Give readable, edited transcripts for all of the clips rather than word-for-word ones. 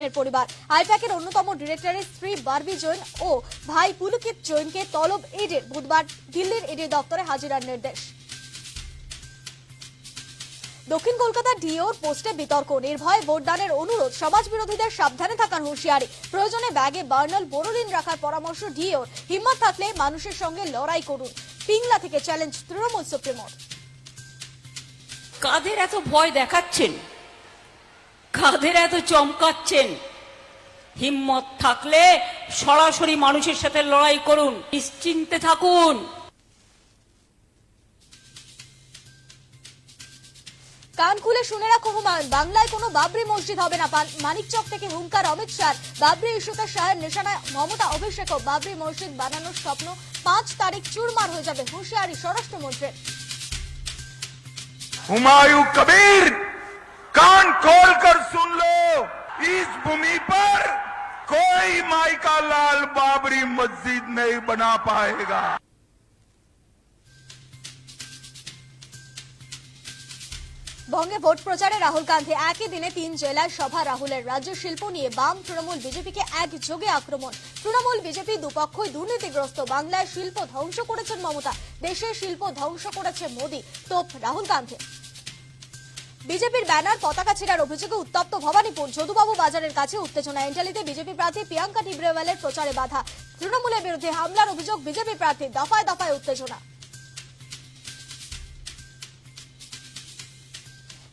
জৈনের পরিবার। আইপ্যাকের অন্যতম ডিরেক্টরের স্ত্রী বারবি জৈন ও ভাই পুলকিত জৈনকে তলব ইডির। বুধবার দিল্লির ইডি দপ্তরে হাজিরার নির্দেশ। দক্ষিণ কলকাতার ডিওর পোস্টে বিতর্ক, নির্ভয়ে ভোটদানের অনুরোধ, সমাজ বিরোধীদের সাবধানে থাকার হুঁশিয়ারি, প্রয়োজনে ব্যাগে বার্নাল বোরোলিন রাখার পরামর্শ ডিওর। হিম্মত থাকলে মানুষের সঙ্গে লড়াই করুন, পিংলা থেকে চ্যালেঞ্জ তৃণমূল সুপ্রিমোর। কাদের এত ভয় দেখাচ্ছেন, কাদের এত চমকাচ্ছেন? হিম্মত থাকলে সরাসরি মানুষের সাথে লড়াই করুন, নিশ্চিন্তে থাকুন। কান খুলে শুনে রাখো হুমায়ুন, বাংলায় কোনো বাবরি মসজিদ হবে না। মানিকচক থেকে হুঙ্কার অমিত শাহ। বাবরি ইস্যুতে শাহের নিশানায় মমতা, অভিষেকও। বাবরি মসজিদ বানানোর স্বপ্ন 5 তারিখ চুরমার হয়ে যাবে, হুঁশিয়ারি স্বরাষ্ট্রমন্ত্রীর। हुमायूं कबीर, कान खोल कर सुन लो, इस भूमि पर कोई माई का लाल बाबरी मस्जिद नहीं बना पाएगा। বঙ্গে ভোট প্রচারে রাহুল গান্ধী। একই দিনে 3 জেলায় সভা রাহুলের। রাজ্য শিল্প নিয়ে বাম তৃণমূল বিজেপিকে একযোগে আক্রমণ। তৃণমূল বিজেপি দুপক্ষই দুর্নীতিগ্রস্ত। বাংলায় শিল্প ধ্বংস করেছেন মমতা, দেশের শিল্প ধ্বংস করেছে মোদী, তোপ রাহুল গান্ধী। বিজেপির ব্যানার পতাকা ছেড়ার অভিযোগে উত্তপ্ত ভবানীপুর। যদুবাবু বাজারের কাছে উত্তেজনা। এন্টালিতে বিজেপি প্রার্থী প্রিয়াঙ্কা টিব্রেওয়ালের প্রচারে বাধা। তৃণমূলের বিরুদ্ধে হামলার অভিযোগ বিজেপি প্রার্থী। দফায় দফায় উত্তেজনা।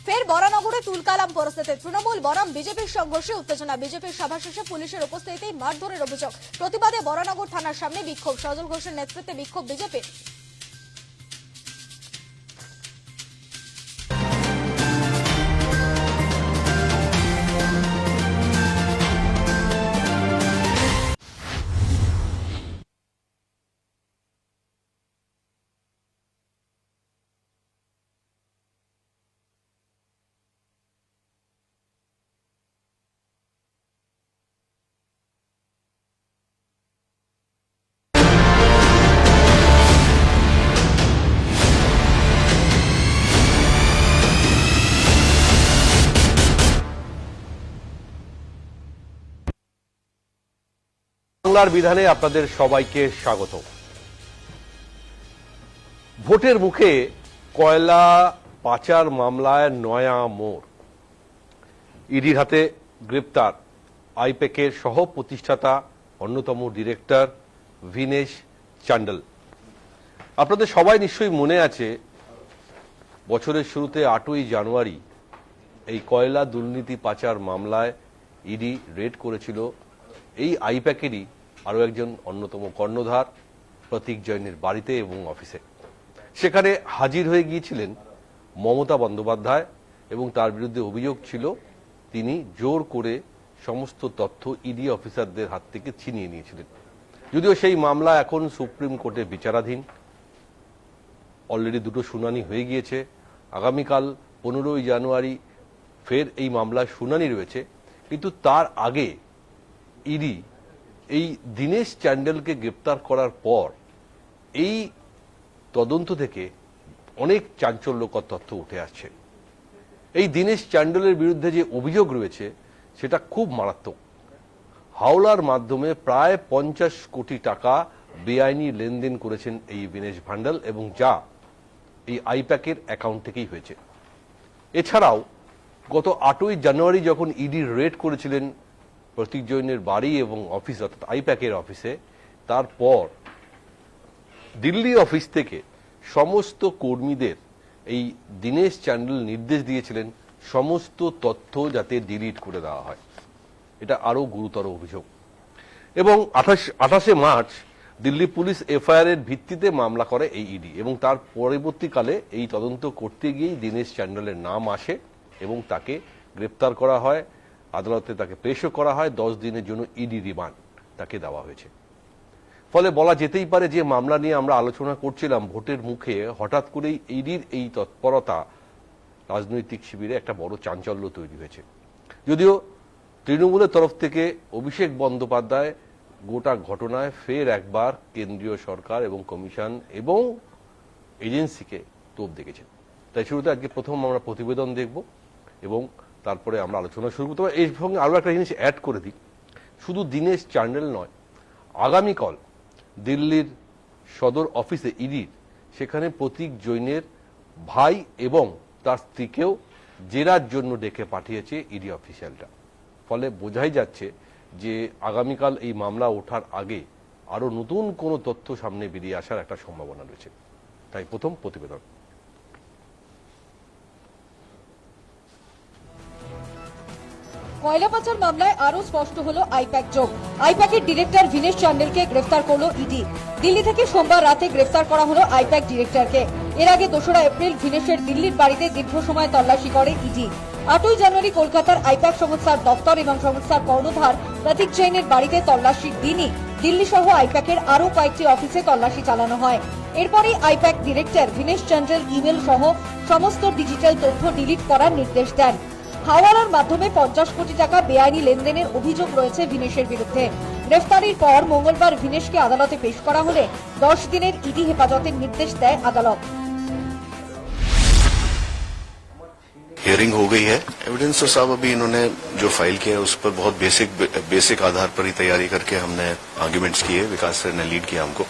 ফের বরানগরে তুলকালাম পরিস্থিতি। তৃণমূল বনাম বিজেপির সংঘর্ষে উত্তেজনা। বিজেপির সভা শেষে পুলিশের উপস্থিতিতেই মারধরের অভিযোগ। প্রতিবাদে বরানগর থানার সামনে বিক্ষোভ। সজল ঘোষের নেতৃত্বে বিক্ষোভ বিজেপির। বাংলার বিধানে আপনাদের সবাইকে স্বাগত। ভোটের মুখে কয়লা পাচার মামলায় নয়া মোড়। ইডির হাতে গ্রেপ্তার আইপ্যাকের সহ প্রতিষ্ঠাতা অন্যতম ডিরেক্টর ভিনেশ চান্ডল। আপনাদের সবাই নিশ্চয়ই মনে আছে, বছরের শুরুতে 8ই জানুয়ারি এই কয়লা দুর্নীতি পাচার মামলায় ইডি রেড করেছিল এই আইপ্যাকেরই আরো একজন অন্যতম কর্ণধার প্রতীক জৈনের বাড়িতে এবং অফিসে। সেখানে হাজির হয়ে গিয়েছিলেন মমতা বন্দ্যোপাধ্যায় এবং তার বিরুদ্ধে অভিযোগ ছিল তিনি জোর করে সমস্ত তথ্য ইডি অফিসারদের হাত থেকে ছিনিয়ে নিয়েছিলেন। যদিও সেই মামলা এখন সুপ্রিম কোর্টে বিচারাধীন, অলরেডি 2টো শুনানি হয়ে গিয়েছে। আগামীকাল 15ই জানুয়ারি ফের এই মামলার শুনানি রয়েছে। কিন্তু তার আগে ইডি এই দীনেশ চান্ডেলকে গ্রেপ্তার করার পর এই তদন্ত থেকে অনেক চাঞ্চল্যকর তথ্য উঠে আসছে। এই দীনেশ চান্ডেলের বিরুদ্ধে যে অভিযোগ রয়েছে সেটা খুব মারাত্মক। হাওলার মাধ্যমে প্রায় 50 কোটি টাকা বেআইনি লেনদেন করেছেন এই দীনেশ ভান্ডাল, এবং যা এই আইপ্যাকের অ্যাকাউন্ট থেকেই হয়েছে। এছাড়াও গত 8ই জানুয়ারি যখন ইডি রেড করেছিলেন প্রতীক জৈনের বাড়ি এবং অফিস, অর্থাৎ আইপ্যাকের অফিসে, তারপর দিল্লি অফিস থেকে সমস্ত কর্মীদের এই দীনেশ চান্ডেল নির্দেশ দিয়েছিলেন সমস্ত তথ্য যাতে ডিলিট করে দেওয়া হয়। এটা আরো গুরুতর অভিযোগ। এবং 28শে মার্চ দিল্লি পুলিশ এফআইআর এর ভিত্তিতে মামলা করে এই ইডি, এবং তার পরবর্তীকালে এই তদন্ত করতে গিয়েই দীনেশ চান্ডেলের নাম আসে এবং তাকে গ্রেপ্তার করা হয়। আদালতে তাকে পেশও করা হয়। 10 দিনের জন্য ইডি রিমান্ড তাকে দেওয়া হয়েছে। ফলে বলা যেতেই পারে যে মামলা নিয়ে আমরা আলোচনা করছিলাম, ভোটের মুখে হঠাৎ করেই ইডির এই তৎপরতা রাজনৈতিক শিবিরে একটা বড় চাঞ্চল্য তৈরি হয়েছে। যদিও তৃণমূলের তরফ থেকে অভিষেক বন্দ্যোপাধ্যায় গোটা ঘটনায় ফের একবার কেন্দ্রীয় সরকার এবং কমিশন এবং এজেন্সিকে তোপ দেখেছেন। তাই শুরুতে আজকে প্রথম আমরা প্রতিবেদন দেখব এবং তারপরে আমরা আলোচনা শুরু করতে পারি। এই সঙ্গে আরও একটা জিনিস অ্যাড করে দিই, শুধু দীনেশ চ্যানেল নয়, আগামীকাল দিল্লির সদর অফিসে ইডির সেখানে প্রতীক জৈনের ভাই এবং তার স্ত্রীকেও জেরার জন্য ডেকে পাঠিয়েছে ইডি অফিসিয়ালটা। ফলে বোঝাই যাচ্ছে যে আগামীকাল এই মামলা ওঠার আগে আরো নতুন কোনো তথ্য সামনে বেরিয়ে আসার একটা সম্ভাবনা রয়েছে। তাই প্রথম প্রতিবেদন। কয়লা পাচার মামলায় আরো স্পষ্ট হলো আইপ্যাক যোগ। আইপ্যাকের ডিরেক্টর ভিনেশ চান্ডেলকে গ্রেফতার করলো ইডি। দিল্লি থেকে সোমবার রাতে গ্রেফতার করা হলো আইপ্যাক ডিরেক্টরকে। এর আগে 2রা এপ্রিল ভিনেশের দিল্লির বাড়িতে দীর্ঘ সময় তল্লাশি করে ইডি। 8ই জানুয়ারি কলকাতার আইপ্যাক সংস্থার দপ্তর এবং সংস্থার কর্ণধার প্রতীক জৈনের বাড়িতে তল্লাশির দিনই দিল্লি সহ আইপ্যাকের আরো কয়েকটি অফিসে তল্লাশি চালানো হয়। এরপরই I-PAC director Vinesh Chandel email সহ সমস্ত ডিজিটাল তথ্য ডিলিট করার নির্দেশ দেন। হাওয়ালার মাধ্যমে 50 কোটি টাকা বেআইনি লেনদেনের অভিযোগ রয়েছে ভিনেশের বিরুদ্ধে। গ্রেফতারির পর মঙ্গলবার ভিনেশকে আদালতে পেশ করা হলে 10 দিনের ইডি হেফাজতের নির্দেশ দেয় আদালত। हियरिंग हो गई है। एविडेंस तो साहब अभी इन्होंने जो फाइल किया है उस पर बहुत बेसिक आधार पर ही तैयारी करके हमने आर्ग्यूमेंट्स किए। विकास सर ने लीड किया हमको,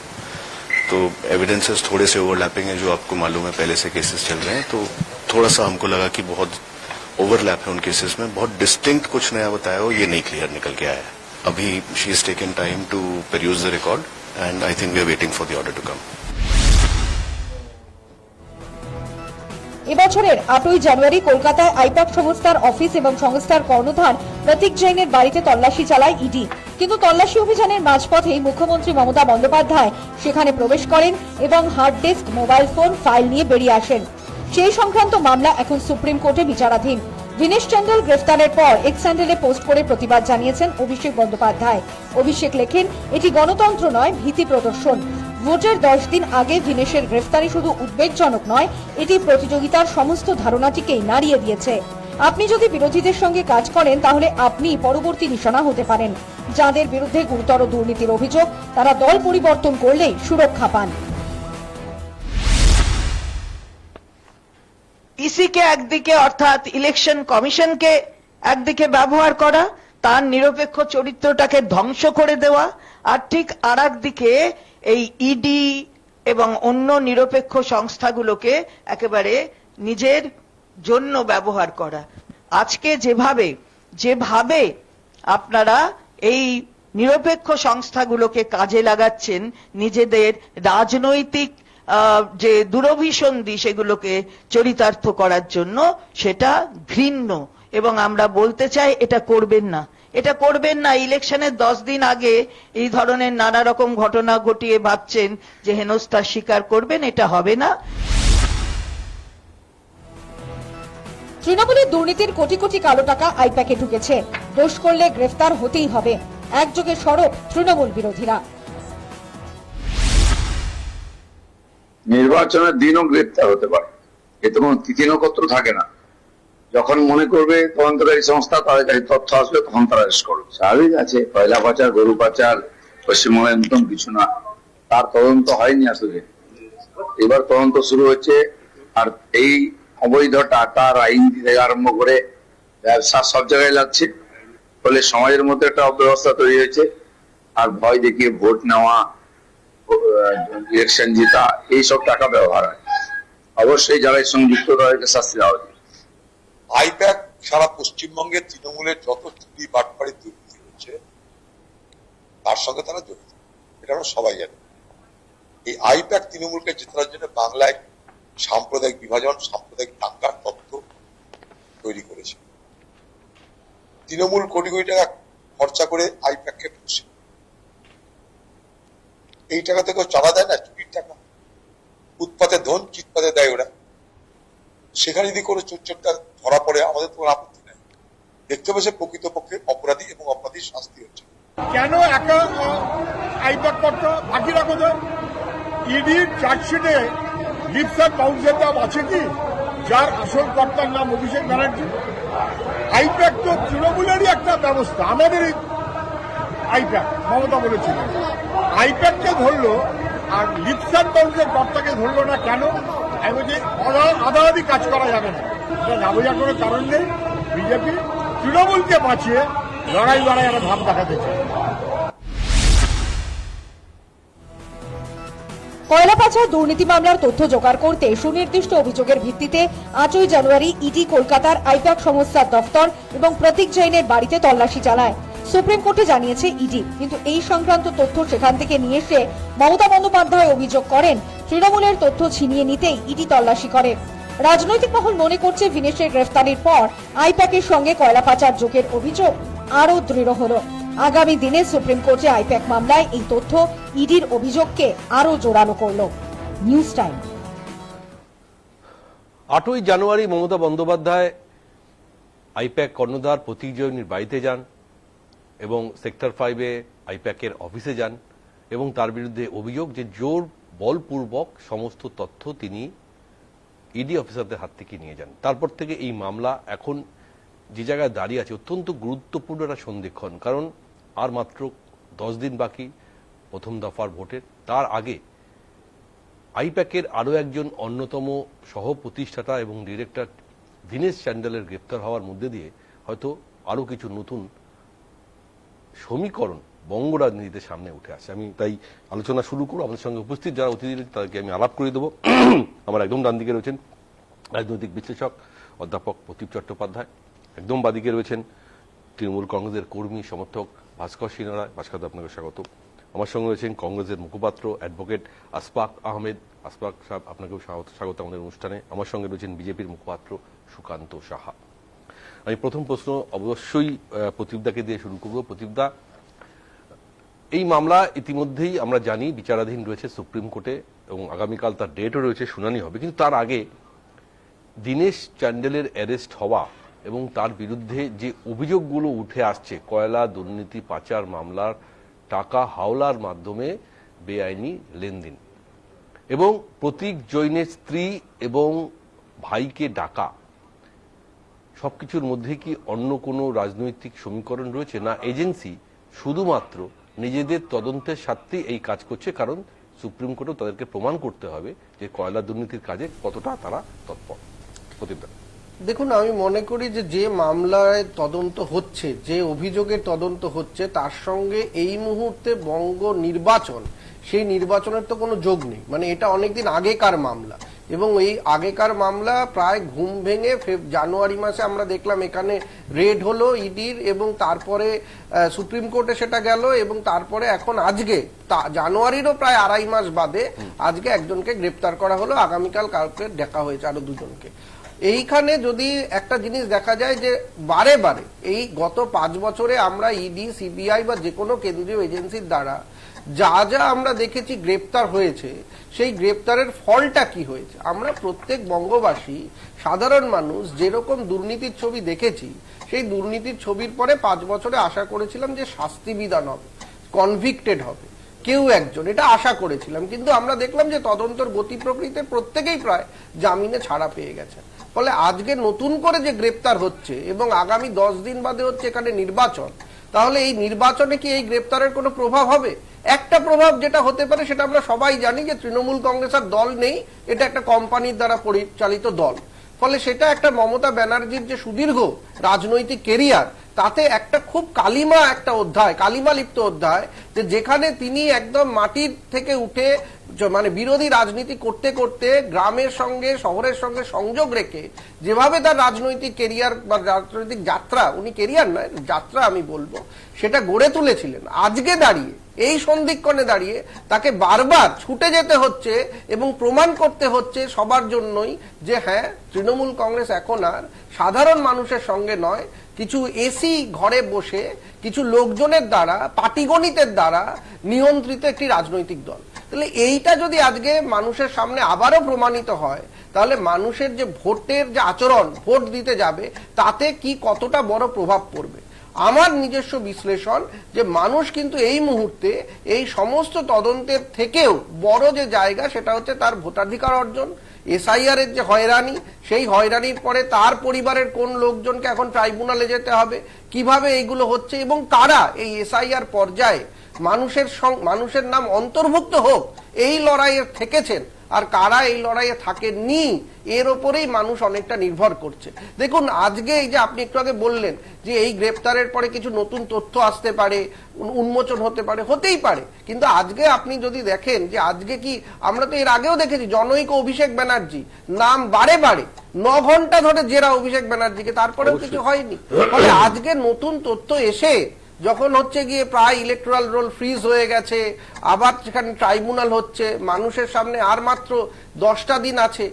तो एविडेंसेस थोड़े से ओवरलैपिंग है, जो आपको मालूम है पहले से केसेस चल रहे हैं, तो थोड़ा सा हमको लगा कि बहुत ओवरलैप है उन केसेस में। बहुत डिस्टिंक्ट कुछ नया बताया हो ये नहीं क्लियर निकल के आया है। अभी she is taken time to peruse the record and I think we are waiting for the order to come. এবছরের 8ই জানুয়ারি কলকাতায় আইপ্যাক সংস্থার অফিস এবং সংস্থার কর্ণধার প্রতীক জৈনের বাড়িতে তল্লাশি চালায় ইডি। কিন্তু তল্লাশি অভিযানের মাঝপথেই মুখ্যমন্ত্রী মমতা বন্দ্যোপাধ্যায় সেখানে প্রবেশ করেন এবং hard disk, mobile phone, file নিয়ে বেরিয়ে আসেন। সেই সংক্রান্ত মামলা এখন সুপ্রিম কোর্টে বিচারাধীন। ভিনেশ চান্ডেল গ্রেফতারের পর এক্স হ্যান্ডেলে পোস্ট করে প্রতিবাদ জানিয়েছেন অভিষেক বন্দ্যোপাধ্যায়। অভিষেক লেখেন, এটি গণতন্ত্র নয়, ভীতি প্রদর্শন। ভোটের 10 দিন আগে ভিনেশের গ্রেফতারি শুধু উদ্বেগজনক নয়, এটি প্রতিযোগিতার সমস্ত ধারণাটিকেই নাড়িয়ে দিয়েছে। আপনি যদি বিরোধীদের সঙ্গে কাজ করেন তাহলে আপনি পরবর্তী নিশানা হতে পারেন। যাদের বিরুদ্ধে গুরুতর দুর্নীতির অভিযোগ তারা দল পরিবর্তন করলেই সুরক্ষা পান। ইসিকে একদিকে অর্থাৎ ইলেকশন কমিশনকে একদিকে ব্যবহার করা, তার নিরপেক্ষ চরিত্রটাকে ধ্বংস করে দেওয়া, আর ঠিক আর একদিকে এই ইডি এবং অন্য নিরপেক্ষ সংস্থাগুলোকে একেবারে নিজের জন্য ব্যবহার করা। আজকে যেভাবে আপনারা এই নিরপেক্ষ সংস্থাগুলোকে কাজে লাগাচ্ছেন নিজেদের রাজনৈতিক যে দুরভিসন্ধি সেগুলোকে চরিতার্থ করার জন্য, সেটা ঘৃণ্য। এবং আমরা বলতে চাই এটা করবেন না, এটা করবেন না। ইলেকশনের 10 দিন আগে এই ধরনের নানা রকম ঘটনা ঘটিয়ে ভাবছেন যে হেনস্থার শিকার করবেন, এটা হবে না। তৃণমূলের দুর্নীতির কোটি কোটি কালো টাকা আইপ্যাকে ঢুকেছে। দোষ করলে গ্রেফতার হতেই হবে, একযোগে সরব তৃণমূল বিরোধীরা। নির্বাচনের দিনও গ্রেপ্তার হতে পারে, এতে কোনো তিথি নক্ষত্র থাকে না। যখন মনে করবে তদন্তকারী সংস্থা তাদের কাছে তথ্য আসবে তখন তারা অ্যারেস্ট করবে। স্বাভাবিক আছে, কয়লা পাচার, গরু পাচার পশ্চিমবঙ্গের নতুন কিছু না, তার তদন্ত হয়নি আসলে, এবার তদন্ত শুরু হচ্ছে। আর এই অবৈধ টাকা রাজনীতি থেকে আরম্ভ করে ব্যবসা সব জায়গায় লাগছে, ফলে সমাজের মধ্যে একটা অব্যবস্থা তৈরি হয়েছে। আর ভয় দেখিয়ে ভোট নেওয়া, ইলেকশন জেতা, এইসব টাকা ব্যবহার হয়। অবশ্যই যারা এর সঙ্গে যুক্ত তাদেরকে শাস্তি দেওয়া উচিত। আইপ্যাক সারা পশ্চিমবঙ্গের তৃণমূলের যত চুরি বাটপাড়ি দুর্নীতি হচ্ছে তার সঙ্গে তারা জড়িত, এটা আমরা সবাই জানি। এই আইপ্যাক তৃণমূলকে জেতানোর জন্য বাংলায় সাম্প্রদায়িক বিভাজন, সাম্প্রদায়িক দাঙ্গার তত্ত্ব তৈরি করেছে। তৃণমূল কোটি কোটি টাকা খরচা করে আইপ্যাককে পুষে, এই টাকা থেকে চাঁদা দেয় না, চুরির টাকা। উৎপাতে ধন, চিৎপাতে দেয় ওরা। সেখানে যদি কোনো চোরটা ধরা পড়ে আমাদের তো আপত্তি নেই, দেখতে পাচ্ছে প্রকৃতপক্ষে অপরাধী এবং অপরাধীর শাস্তি হচ্ছে। কেন একা আইপ্যাক করতে, বাকিরা কোথায়? ইডির চার্জশিটে লিপস অ্যান্ড বাউন্সের দাম আছে কি? যার আসল কর্তার নাম অভিষেক ব্যানার্জি। আইপ্যাক তো তৃণমূলেরই একটা ব্যবস্থা, আমাদেরই আইপ্যাক। মমতা বলেছিলেন আইপ্যাককে ধরলো আর লিপস অ্যান্ড বাউন্সের কর্তাকে ধরলো না কেন? আমি বলছি আদালতি কাজ করা যাবে না, এটা না বোঝার কোনো কারণ নেই। বিজেপি তৃণমূলকে বাঁচিয়ে লড়াই একটা ভাব দেখাতে চায়। কয়লা পাচার দুর্নীতি মামলার তথ্য জোগাড় করতে সুনির্দিষ্ট অভিযোগের ভিত্তিতে 8ই জানুয়ারি ইডি কলকাতার আইপ্যাক সংস্থার দফতর এবং প্রতীক জৈনের বাড়িতে তল্লাশি চালায়। সুপ্রিম কোর্টে জানিয়েছে ইডি, কিন্তু এই সংক্রান্ত তথ্য সেখান থেকে নিয়ে এসে মমতা বন্দ্যোপাধ্যায় অভিযোগ করেন তৃণমূলের তথ্য ছিনিয়ে নিতেই ইডি তল্লাশি করে। রাজনৈতিক মহল মনে করছে ভিনেশের গ্রেফতারির পর আইপ্যাকের সঙ্গে কয়লা পাচার যোগের অভিযোগ আরও দৃঢ় হলো। আগামী দিনে সুপ্রিম কোর্টে আইপ্যাক মামলায় এই তথ্য ইডির অভিযোগকে আরও জোরালো করল। News time. 8ই জানুয়ারি মমতা বন্দ্যোপাধ্যায় আইপ্যাক কর্ণধার প্রতীক জৈনের বাড়িতে যান এবং সেক্টর 5-এ আইপ্যাকের অফিসে যান এবং তার বিরুদ্ধে অভিযোগ যে জোর বলপূর্বক সমস্ত তথ্য তিনি ইডি অফিসারদের হাত থেকে নিয়ে যান। তারপর থেকে এই মামলা এখন যে জায়গায় দাঁড়িয়ে আছে অত্যন্ত গুরুত্বপূর্ণ একটা সন্ধিক্ষণ, কারণ আর মাত্র 10 দিন বাকি প্রথম দফার ভোটের। তার আগে আইপ্যাকের আরও একজন অন্যতম সহ প্রতিষ্ঠাতা এবং ডিরেক্টর দীনেশ চান্ডালের গ্রেপ্তার হওয়ার মধ্যে দিয়ে হয়তো আরও কিছু নতুন সমীকরণ বঙ্গ রাজনীতিতে সামনে উঠে আসে। আমি তাই আলোচনা শুরু করব। আমাদের সঙ্গে উপস্থিত যারা অতিথি রয়েছে তাদেরকে আমি আলাপ করে দেবো। আমার একদম ডান দিকে রয়েছেন রাজনৈতিক বিশ্লেষক অধ্যাপক প্রদীপ চট্টোপাধ্যায়, একদম বাদিকে রয়েছেন তৃণমূল কংগ্রেসের কর্মী সমর্থক ভাস্কর সিনহা। ভাস্কর, আপনাকে স্বাগত। আমার সঙ্গে রয়েছেন কংগ্রেসের মুখপাত্র অ্যাডভোকেট আসফাক আহমেদ। আসফাক সাহেব, আপনাকেও স্বাগত আমাদের অনুষ্ঠানে। আমার সঙ্গে রয়েছেন বিজেপির মুখপাত্র সুকান্ত সাহা। আমি প্রথম প্রশ্ন অবশ্যই প্রদীপদাকে দিয়ে শুরু করব। প্রদীপদা, এই মামলা ইতিমধ্যেই আমরা জানি বিচারাধীন রয়েছে সুপ্রিম কোর্টে এবং আগামীকাল তার ডেটও রয়েছে, শুনানি হবে। কিন্তু তার আগে দীনেশ চান্ডেলের অ্যারেস্ট হওয়া এবং তার বিরুদ্ধে যে অভিযোগগুলো উঠে আসছে কয়লা দুর্নীতি পাচার মামলার টাকা হাওলার মাধ্যমে বেআইনি লেনদেন এবং প্রতীক জৈনের স্ত্রী এবং ভাইকে ডাকা, সবকিছুর মধ্যে কি অন্য কোনো রাজনৈতিক সমীকরণ রয়েছে, না এজেন্সি শুধুমাত্র নিজেদের তদন্তের স্বার্থেই এই কাজ করছে, কারণ সুপ্রিম কোর্টও তাদেরকে প্রমাণ করতে হবে যে কয়লা দুর্নীতির কাজে কতটা তারা তৎপর? প্রদীপদা, দেখুন, আমি মনে করি যে মামলায় তদন্ত হচ্ছে, যে অভিযোগের তদন্ত হচ্ছে, তার সঙ্গে এই মুহূর্তে বঙ্গ নির্বাচন, সেই নির্বাচনের তো কোনো যোগ নেই। মানে এটা অনেকদিন আগেকার মামলা এবং এই আগেকার মামলা প্রায় ঘুম ভেঙে জানুয়ারি মাসে আমরা দেখলাম এখানে রেড হলো ইডির এবং তারপরে সুপ্রিম কোর্টে সেটা গেল এবং তারপরে এখন আজকে জানুয়ারিরও প্রায় 2.5 মাস বাদে আজকে একজনকে গ্রেপ্তার করা হলো, আগামীকাল কালকে দেখা হয়েছে আরো 2জনকে। এইখানে যদি একটা জিনিস দেখা যায় যে বারে বারে এই গত 5 বছরে আমরা ইডি, সিবিআই বা যে কোনো কেন্দ্রীয় এজেন্সির দ্বারা যা যা আমরা দেখেছি গ্রেপ্তার হয়েছে, সেই গ্রেপ্তারের ফলটা কি হয়েছে আমরা প্রত্যেক বঙ্গবাসী সাধারণ মানুষ যেরকম দুর্নীতির ছবি দেখেছি, সেই দুর্নীতির ছবির পরে 5 বছরে আশা করেছিলাম যে শাস্তি বিধান হবে, কনভিক্টেড হবে কেউ একজন, এটা আশা করেছিলাম। কিন্তু আমরা দেখলাম যে তদন্তর গতি প্রকৃতিতে প্রত্যেকেই প্রায় জামিনে ছাড়া পেয়ে গেছে। ফলে আজকে নতুন করে যে গ্রেপ্তার হচ্ছে এবং আগামী 10 দিন বাদে হচ্ছে এখানে নির্বাচন, তাহলে এই নির্বাচনে কি এই গ্রেপ্তারের কোনো প্রভাব হবে? একটা প্রভাব যেটা হতে পারে সেটা আমরা সবাই জানি যে তৃণমূল কংগ্রেস আর দল নেই, এটা একটা কোম্পানির দ্বারা পরিচালিত দল। ফলে সেটা একটা মমতা ব্যানার্জির যে সুদীর্ঘ রাজনৈতিক কেরিয়ার, তাতে একটা খুব একটা অধ্যায়, কালিমালিপ্ত অধ্যায়, যে যেখানে তিনি একদম মাটির থেকে উঠে মানে বিরোধী রাজনীতি করতে করতে গ্রামের সঙ্গে শহরের সঙ্গে সংযোগ রেখে যেভাবে তার রাজনৈতিক কেরিয়ার বা রাজনৈতিক যাত্রা, উনি কেরিয়ার নয় যাত্রা আমি বলবো, সেটা গড়ে তুলেছিলেন, আজকে দাঁড়িয়ে এই সন্ধিক্ষণে দাঁড়িয়ে তাকে বারবার ছুটে যেতে হচ্ছে এবং প্রমাণ করতে হচ্ছে সবার জন্যই যে হ্যাঁ, তৃণমূল কংগ্রেস এখন আর সাধারণ মানুষের সঙ্গে নয়, কিছু এসি ঘরে বসে কিছু লোকজনের দ্বারা, পাটিগণিতের দ্বারা নিয়ন্ত্রিত একটি রাজনৈতিক দল। তাহলে এইটা যদি আজকে মানুষের সামনে আবারও প্রমাণিত হয়, তাহলে মানুষের যে ভোটের যে আচরণ, ভোট দিতে যাবে, তাতে কি কতটা বড় প্রভাব পড়বে। আমার নিজস্ব বিশ্লেষণ যে মানুষ কিন্তু এই মুহূর্তে এই সমস্ত তদন্তের থেকেও বড় যে জায়গা, সেটা হচ্ছে তার ভোটাধিকার অর্জন, এসআইআর এর যে হয়রানি, সেই হয়রানির পরে তার পরিবারের কোন লোকজনকে এখন ট্রাইব্যুনালে যেতে হবে, কিভাবে এইগুলো হচ্ছে এবং কারা এই এসআইআর পর্যায়ে মানুষের নাম অন্তর্ভুক্ত হোক এই লড়াইয়ে থেকেছেন। আর কারা এই লড়াইয়ে থাকেননি এর ওপরেই মানুষ অনেকটা নির্ভর করছে। দেখুন আজকে এই যে আপনি একটু আগে বললেন যে এই গ্রেপ্তারের পরে কিছু নতুন তথ্য আসতে পারে, উন্মোচন হতে পারে, হতেই পারে, কিন্তু আজকে আপনি যদি দেখেন যে আজকে কি আমরা তো এর আগেও দেখেছি জনৈক অভিষেক ব্যানার্জি নাম বারে বারে 9 ঘন্টা ধরে জেরা অভিষেক ব্যানার্জিকে, তারপরেও কিছু হয়নি। ফলে আজকে নতুন তথ্য এসে যখন হচ্ছে গিয়ে প্রায় ইলেকট্রাল রোল ফ্রিজ হয়ে গেছে, আবার সেখানে ট্রাইব্যুনাল হচ্ছে, মানুষের সামনে আর মাত্র 10টা দিন আছে,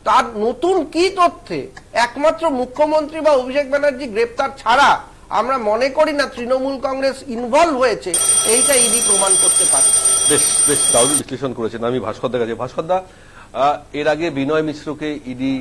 তার নতুন কি তথ্যে একমাত্র মুখ্যমন্ত্রী বা অভিষেক ব্যানার্জি গ্রেপ্তার ছাড়া আমরা মনে করি না তৃণমূল কংগ্রেস ইনভলভ হয়েছে, এইটা ইডি প্রমাণ করতে পারে। বেশ বেশ দারুণ বিশ্লেষণ করেছেন। আমি ভাস্করদার কাছে, ভাস্করদা এর আগে বিনয় মিশ্রকে ইডি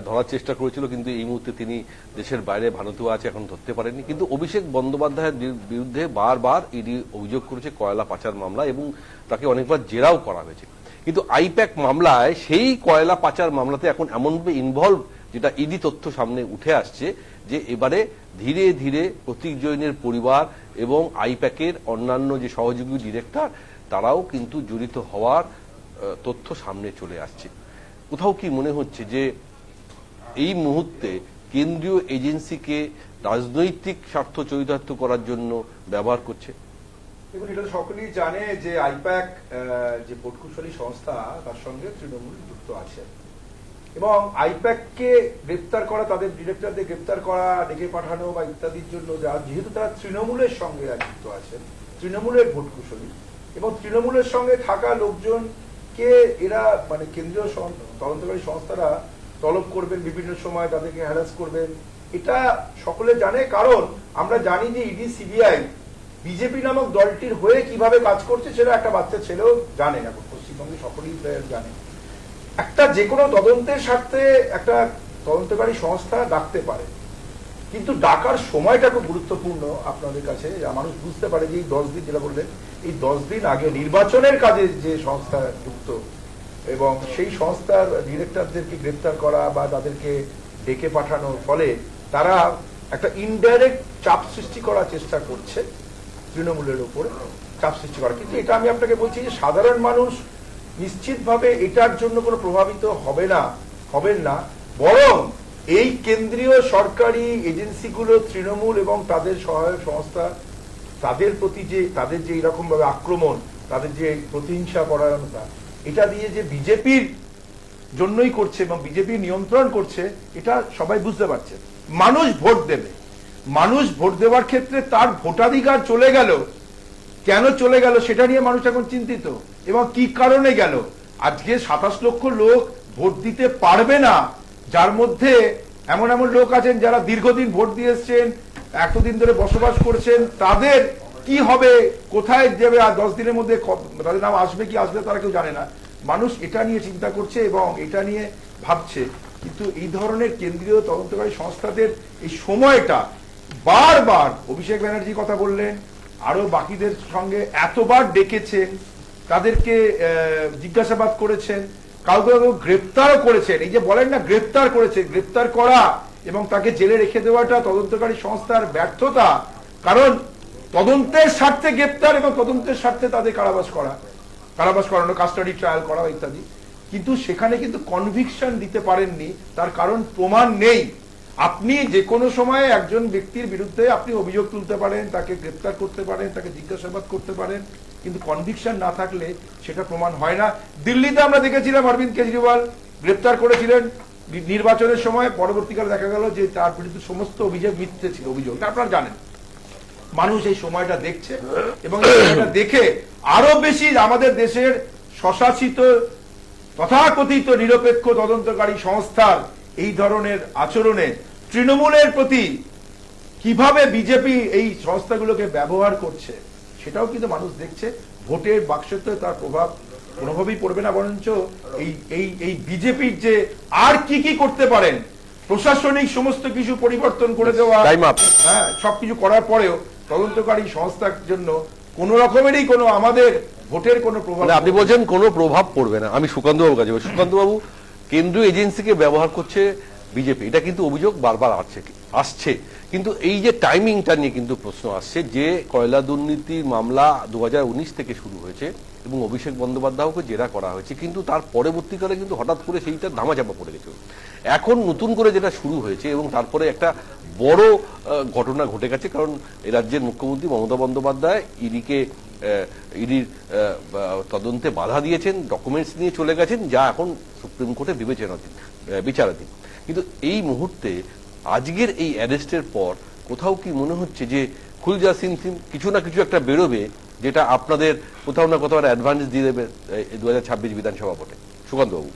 ধরার চেষ্টা করেছিল, কিন্তু এই মুহূর্তে তিনি দেশের বাইরে ভারতীয় আছে, এখন ধরতে পারেননি। কিন্তু অভিষেক বন্দ্যোপাধ্যায়ের বিরুদ্ধে বারবার ইডি অভিযোগ করেছে কয়লা পাচার মামলা, এবং তাকে অনেকবার জেরাও করা হয়েছে। কিন্তু আইপ্যাক মামলায়, সেই কয়লা পাচার মামলাতে এখন এমনভাবে ইনভলভ, যেটা ইডি তথ্য সামনে উঠে আসছে, যে এবারে ধীরে ধীরে প্রতীক জৈনের পরিবার এবং আইপ্যাকের অন্যান্য যে সহযোগী ডিরেক্টর তারাও কিন্তু জড়িত হওয়ার তথ্য সামনে চলে আসছে। কোথাও কি মনে হচ্ছে যে এই মুহূর্তে কেন্দ্রীয় এজেন্সিকে রাজনৈতিক স্বার্থ চরিতার্থ করার জন্য ব্যবহার করছে? দেখুন, এটা সকলেই জানে যে আইপ্যাক যে প্রকৌশলী সংস্থা, তার সঙ্গে তৃণমূল যুক্ত আছে, এবং আইপ্যাককে গ্রেপ্তার করা, তাদের ডিরেক্টরদের গ্রেপ্তার করা, ডেকে পাঠানো বা ইত্যাদির জন্য যেহেতু তারা তৃণমূলের সঙ্গে যুক্ত আছেন, তৃণমূলের ভোট কুশলী, এবং তৃণমূলের সঙ্গে থাকা লোকজনকে এরা মানে কেন্দ্রীয় তদন্তকারী সংস্থারা তলব করবেন, বিভিন্ন সময় তাদেরকে হ্যারাস করবেন, এটা সকলে জানে। কারণ আমরা জানি যে ইডি, সিবিআই বিজেপি নামক দলটির হয়ে কিভাবে কাজ করছে, সেটা একটা বাচ্চা ছেলেও জানে, এখন পশ্চিমবঙ্গে সকলেই জানে। একটা যে কোনো তদন্তের স্বার্থে একটা তদন্তকারী সংস্থা ডাকতে পারে, কিন্তু ডাকার সময়টা খুব গুরুত্বপূর্ণ আপনাদের কাছে, মানুষ বুঝতে পারে যে এই 10 দিন, যেটা বললেন, এই 10 দিন আগে নির্বাচনের কাজে যে সংস্থা যুক্ত, এবং সেই সংস্থার ডিরেক্টরদেরকে গ্রেপ্তার করা বা তাদেরকে ডেকে পাঠানোর ফলে তারা একটা ইনডাইরেক্ট চাপ সৃষ্টি করার চেষ্টা করছে তৃণমূলের উপরে, চাপ সৃষ্টি করা। কিন্তু এটা আমি আপনাকে বলছি যে সাধারণ মানুষ নিশ্চিতভাবে এটার জন্য কোনো প্রভাবিত হবেন না, বরং এই কেন্দ্রীয় সরকারি এজেন্সিগুলো, তৃণমূল এবং তাদের সহায়ক সংস্থা, তাদের প্রতি যে তাদের যে এরকম ভাবে আক্রমণ, তাদের যে প্রতিহিংসা পরায়ণতা, এটা দিয়ে যে বিজেপির জন্যই করছে এবং বিজেপি নিয়ন্ত্রণ করছে, এটা সবাই বুঝতে পারছে। মানুষ ভোট দেবে, মানুষ ভোট দেওয়ার ক্ষেত্রে তার ভোটাধিকার চলে গেল, কেন চলে গেল সেটা নিয়ে মানুষ এখন চিন্তিত, এবং কি কারণে গেল। আজকে 27 লক্ষ লোক ভোট দিতে পারবে না, যার মধ্যে এমন এমন লোক আছেন যারা দীর্ঘদিন ভোট দিয়ে এসছেন, এতদিন ধরে বসবাস করছেন, তাদের কি হবে, কোথায় যাবে, আর 10 দিনের মধ্যে তাদের নাম আসবে কি আসবে তারা কেউ জানে না। মানুষ এটা নিয়ে চিন্তা করছে এবং এটা নিয়ে ভাবছে। কিন্তু এই ধরনের কেন্দ্রীয় তদন্তকারী সংস্থাদের এই সময়টা বারবার, অভিষেক ব্যানার্জি কথা বললেন, আরো বাকিদের সঙ্গে এতবার ডেকেছেন, তাদেরকে জিজ্ঞাসাবাদ করেছেন, কাউকে গ্রেপ্তারও করেছেন। এই যে বলেন না গ্রেপ্তার করেছে, গ্রেপ্তার করা এবং তাকে জেলে রেখে দেওয়াটা তদন্তকারী সংস্থার ব্যর্থতা। কারণ তদন্তের স্বার্থে গ্রেপ্তার এবং তদন্তের স্বার্থে তাদের কারাবাস করানো, কাস্টাডি ট্রায়াল করা ইত্যাদি, কিন্তু সেখানে কিন্তু কনভিকশন দিতে পারেননি। তার কারণ প্রমাণ নেই। আপনি যে কোনো সময় একজন ব্যক্তির বিরুদ্ধে আপনি অভিযোগ তুলতে পারেন, তাকে গ্রেপ্তার করতে পারেন, তাকে জিজ্ঞাসাবাদ করতে পারেন, কিন্তু কনভিকশন না থাকলে সেটা প্রমাণ হয় না। দিল্লিতে আমরা দেখেছিলাম অরবিন্দ কেজরিওয়াল গ্রেপ্তার করেছিলেন নির্বাচনের সময়, পরবর্তীকালে দেখা গেল যে তার বিরুদ্ধে সমস্ত অভিযোগ মিথ্যে ছিল, অভিযোগ আপনারা জানেন। মানুষ এই সময়টা দেখছে এবং এই সময়টা দেখে আরো বেশি আমাদের দেশের স্বশাসিত তথাকথিত নিরপেক্ষ তদন্তকারী সংস্থার এই ধরনের আচরণে তৃণমূলের প্রতি কিভাবে বিজেপি এই সংস্থাগুলোকে ব্যবহার করছে সেটাও কিন্তু মানুষ দেখছে। ভোটের বাক্সতে তার প্রভাব কোনোভাবেই পড়বে না, বরঞ্চ এই বিজেপির যে আর কি করতে পারেন, প্রশাসনিক সমস্ত কিছু পরিবর্তন করে দেওয়া, হ্যাঁ, সবকিছু করার পরেও তদন্তকারী সংস্থার জন্য কোন রকমেরই কোনো আমাদের ভোটের কোনো প্রভাব, আপনি বলছেন কোনো প্রভাব পড়বে না। আমি সুকান্ত বাবু কাছে, সুকান্ত বাবু, কেন্দ্রীয় এজেন্সিকে ব্যবহার করছে বিজেপি, এটা কিন্তু অভিযোগ বারবার আসছে। আসছে, কিন্তু এই যে টাইমিংটা নিয়ে কিন্তু প্রশ্ন আসছে যে কয়লা দুর্নীতি মামলা 2019 থেকে শুরু হয়েছে এবং অভিষেক বন্দ্যোপাধ্যায়কে জেরা করা হয়েছে, কিন্তু তার পরবর্তীকালে কিন্তু হঠাৎ করে সেইটা ধামাচাপা পড়ে গেছে। এখন নতুন করে যেটা শুরু হয়েছে এবং তারপরে একটা বড় ঘটনা ঘটে গেছে, কারণ এই রাজ্যের মুখ্যমন্ত্রী মমতা বন্দ্যোপাধ্যায় ইডির তদন্তে বাধা দিয়েছেন, ডকুমেন্টস নিয়ে চলে গেছেন, যা এখন সুপ্রিম কোর্টে বিচারাধীন। কিন্তু এই মুহূর্তে আজকের এই অ্যারেস্টের পর কোথাও কি মনে হচ্ছে যে খুলজা সিন কিছু না কিছু একটা বেরোবে, যেটা আপনাদের কোথাও না কোথাও অ্যাডভান্স দিয়ে দেবে 2026 বিধানসভা ভোটে? সুকান্ত বাবু,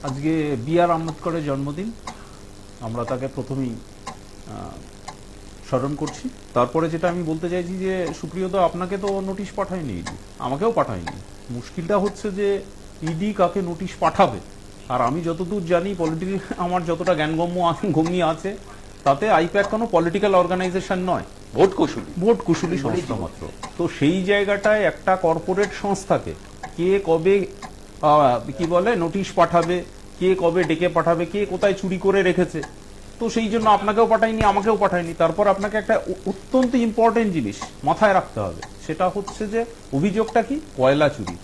আজকে বি.আর. আম্বেদকরের জন্মদিন, আমরা তাকে প্রথমেই স্মরণ করছি। তারপরে যেটা আমি বলতে চাইছি যে সুপ্রিয়দা, আপনাকে তো নোটিশ পাঠায়নি ইডি, আমাকেও পাঠায়নি। মুশকিলটা হচ্ছে যে ইডি কাকে নোটিশ পাঠাবে। আর আমি যতদূর জানি, পলিটিক্যাল আমার যতটা জ্ঞানগম্য আছে, তাতে আইপ্যাক কোনো পলিটিক্যাল অর্গানাইজেশন নয়, ভোট কুশলী সংস্থা মাত্র। তো সেই জায়গাটায় একটা কর্পোরেট সংস্থাকে কে কবে কি বলে নোটিশ পাঠাবে, কে কবে ডেকে পাঠাবে, কে কোথায় চুরি করে রেখেছে, তো সেই জন্য আপনাকেও পাঠায়নি, আমাকেও পাঠায়নি। তারপর আপনাকে একটা অত্যন্ত ইম্পর্টেন্ট জিনিস মাথায় রাখতে হবে, সেটা হচ্ছে যে অভিযোগটা কি, কয়লা চুরি।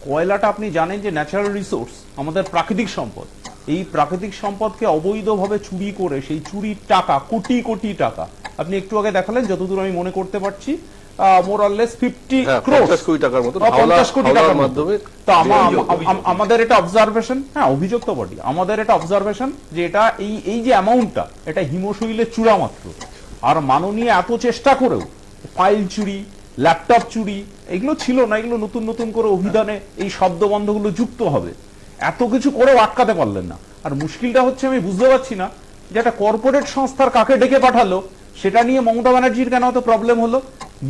কয়লাটা আপনি জানেন যে ন্যাচারাল রিসোর্স, আমাদের প্রাকৃতিক সম্পদ। এই প্রাকৃতিক সম্পদকে অবৈধভাবে চুরি করে সেই চুরির টাকা, কোটি কোটি টাকা, আপনি একটু আগে দেখালেন, যতদূর আমি মনে করতে পারছি মোর অর লেস 50 crore, 50 কোটি টাকার মতো মাধ্যমে। তো আমাদের এটা অবজারভেশন, হ্যাঁ অভিযোগ তো বটে, আমাদের এটা অবজারভেশন যে এটা এই যে অ্যামাউন্টটা, এটা হিমশৈলের চূড়া মাত্র। আর মাননীয় এত চেষ্টা করেও ফাইল চুরি, ল্যাপটপ চুরি এগুলো ছিল না, এগুলো নতুন নতুন করে অভিধানে এই শব্দবন্ধগুলো যুক্ত হবে, এত কিছু করেও আটকাতে পারলেন না। আর মুশকিলটা হচ্ছে আমি বুঝতে পারছি না যে একটা কর্পোরেট সংস্থার কাকে ডেকে পাঠালো, সেটা নিয়ে মমতা ব্যানার্জির কেন এত প্রবলেম হলো।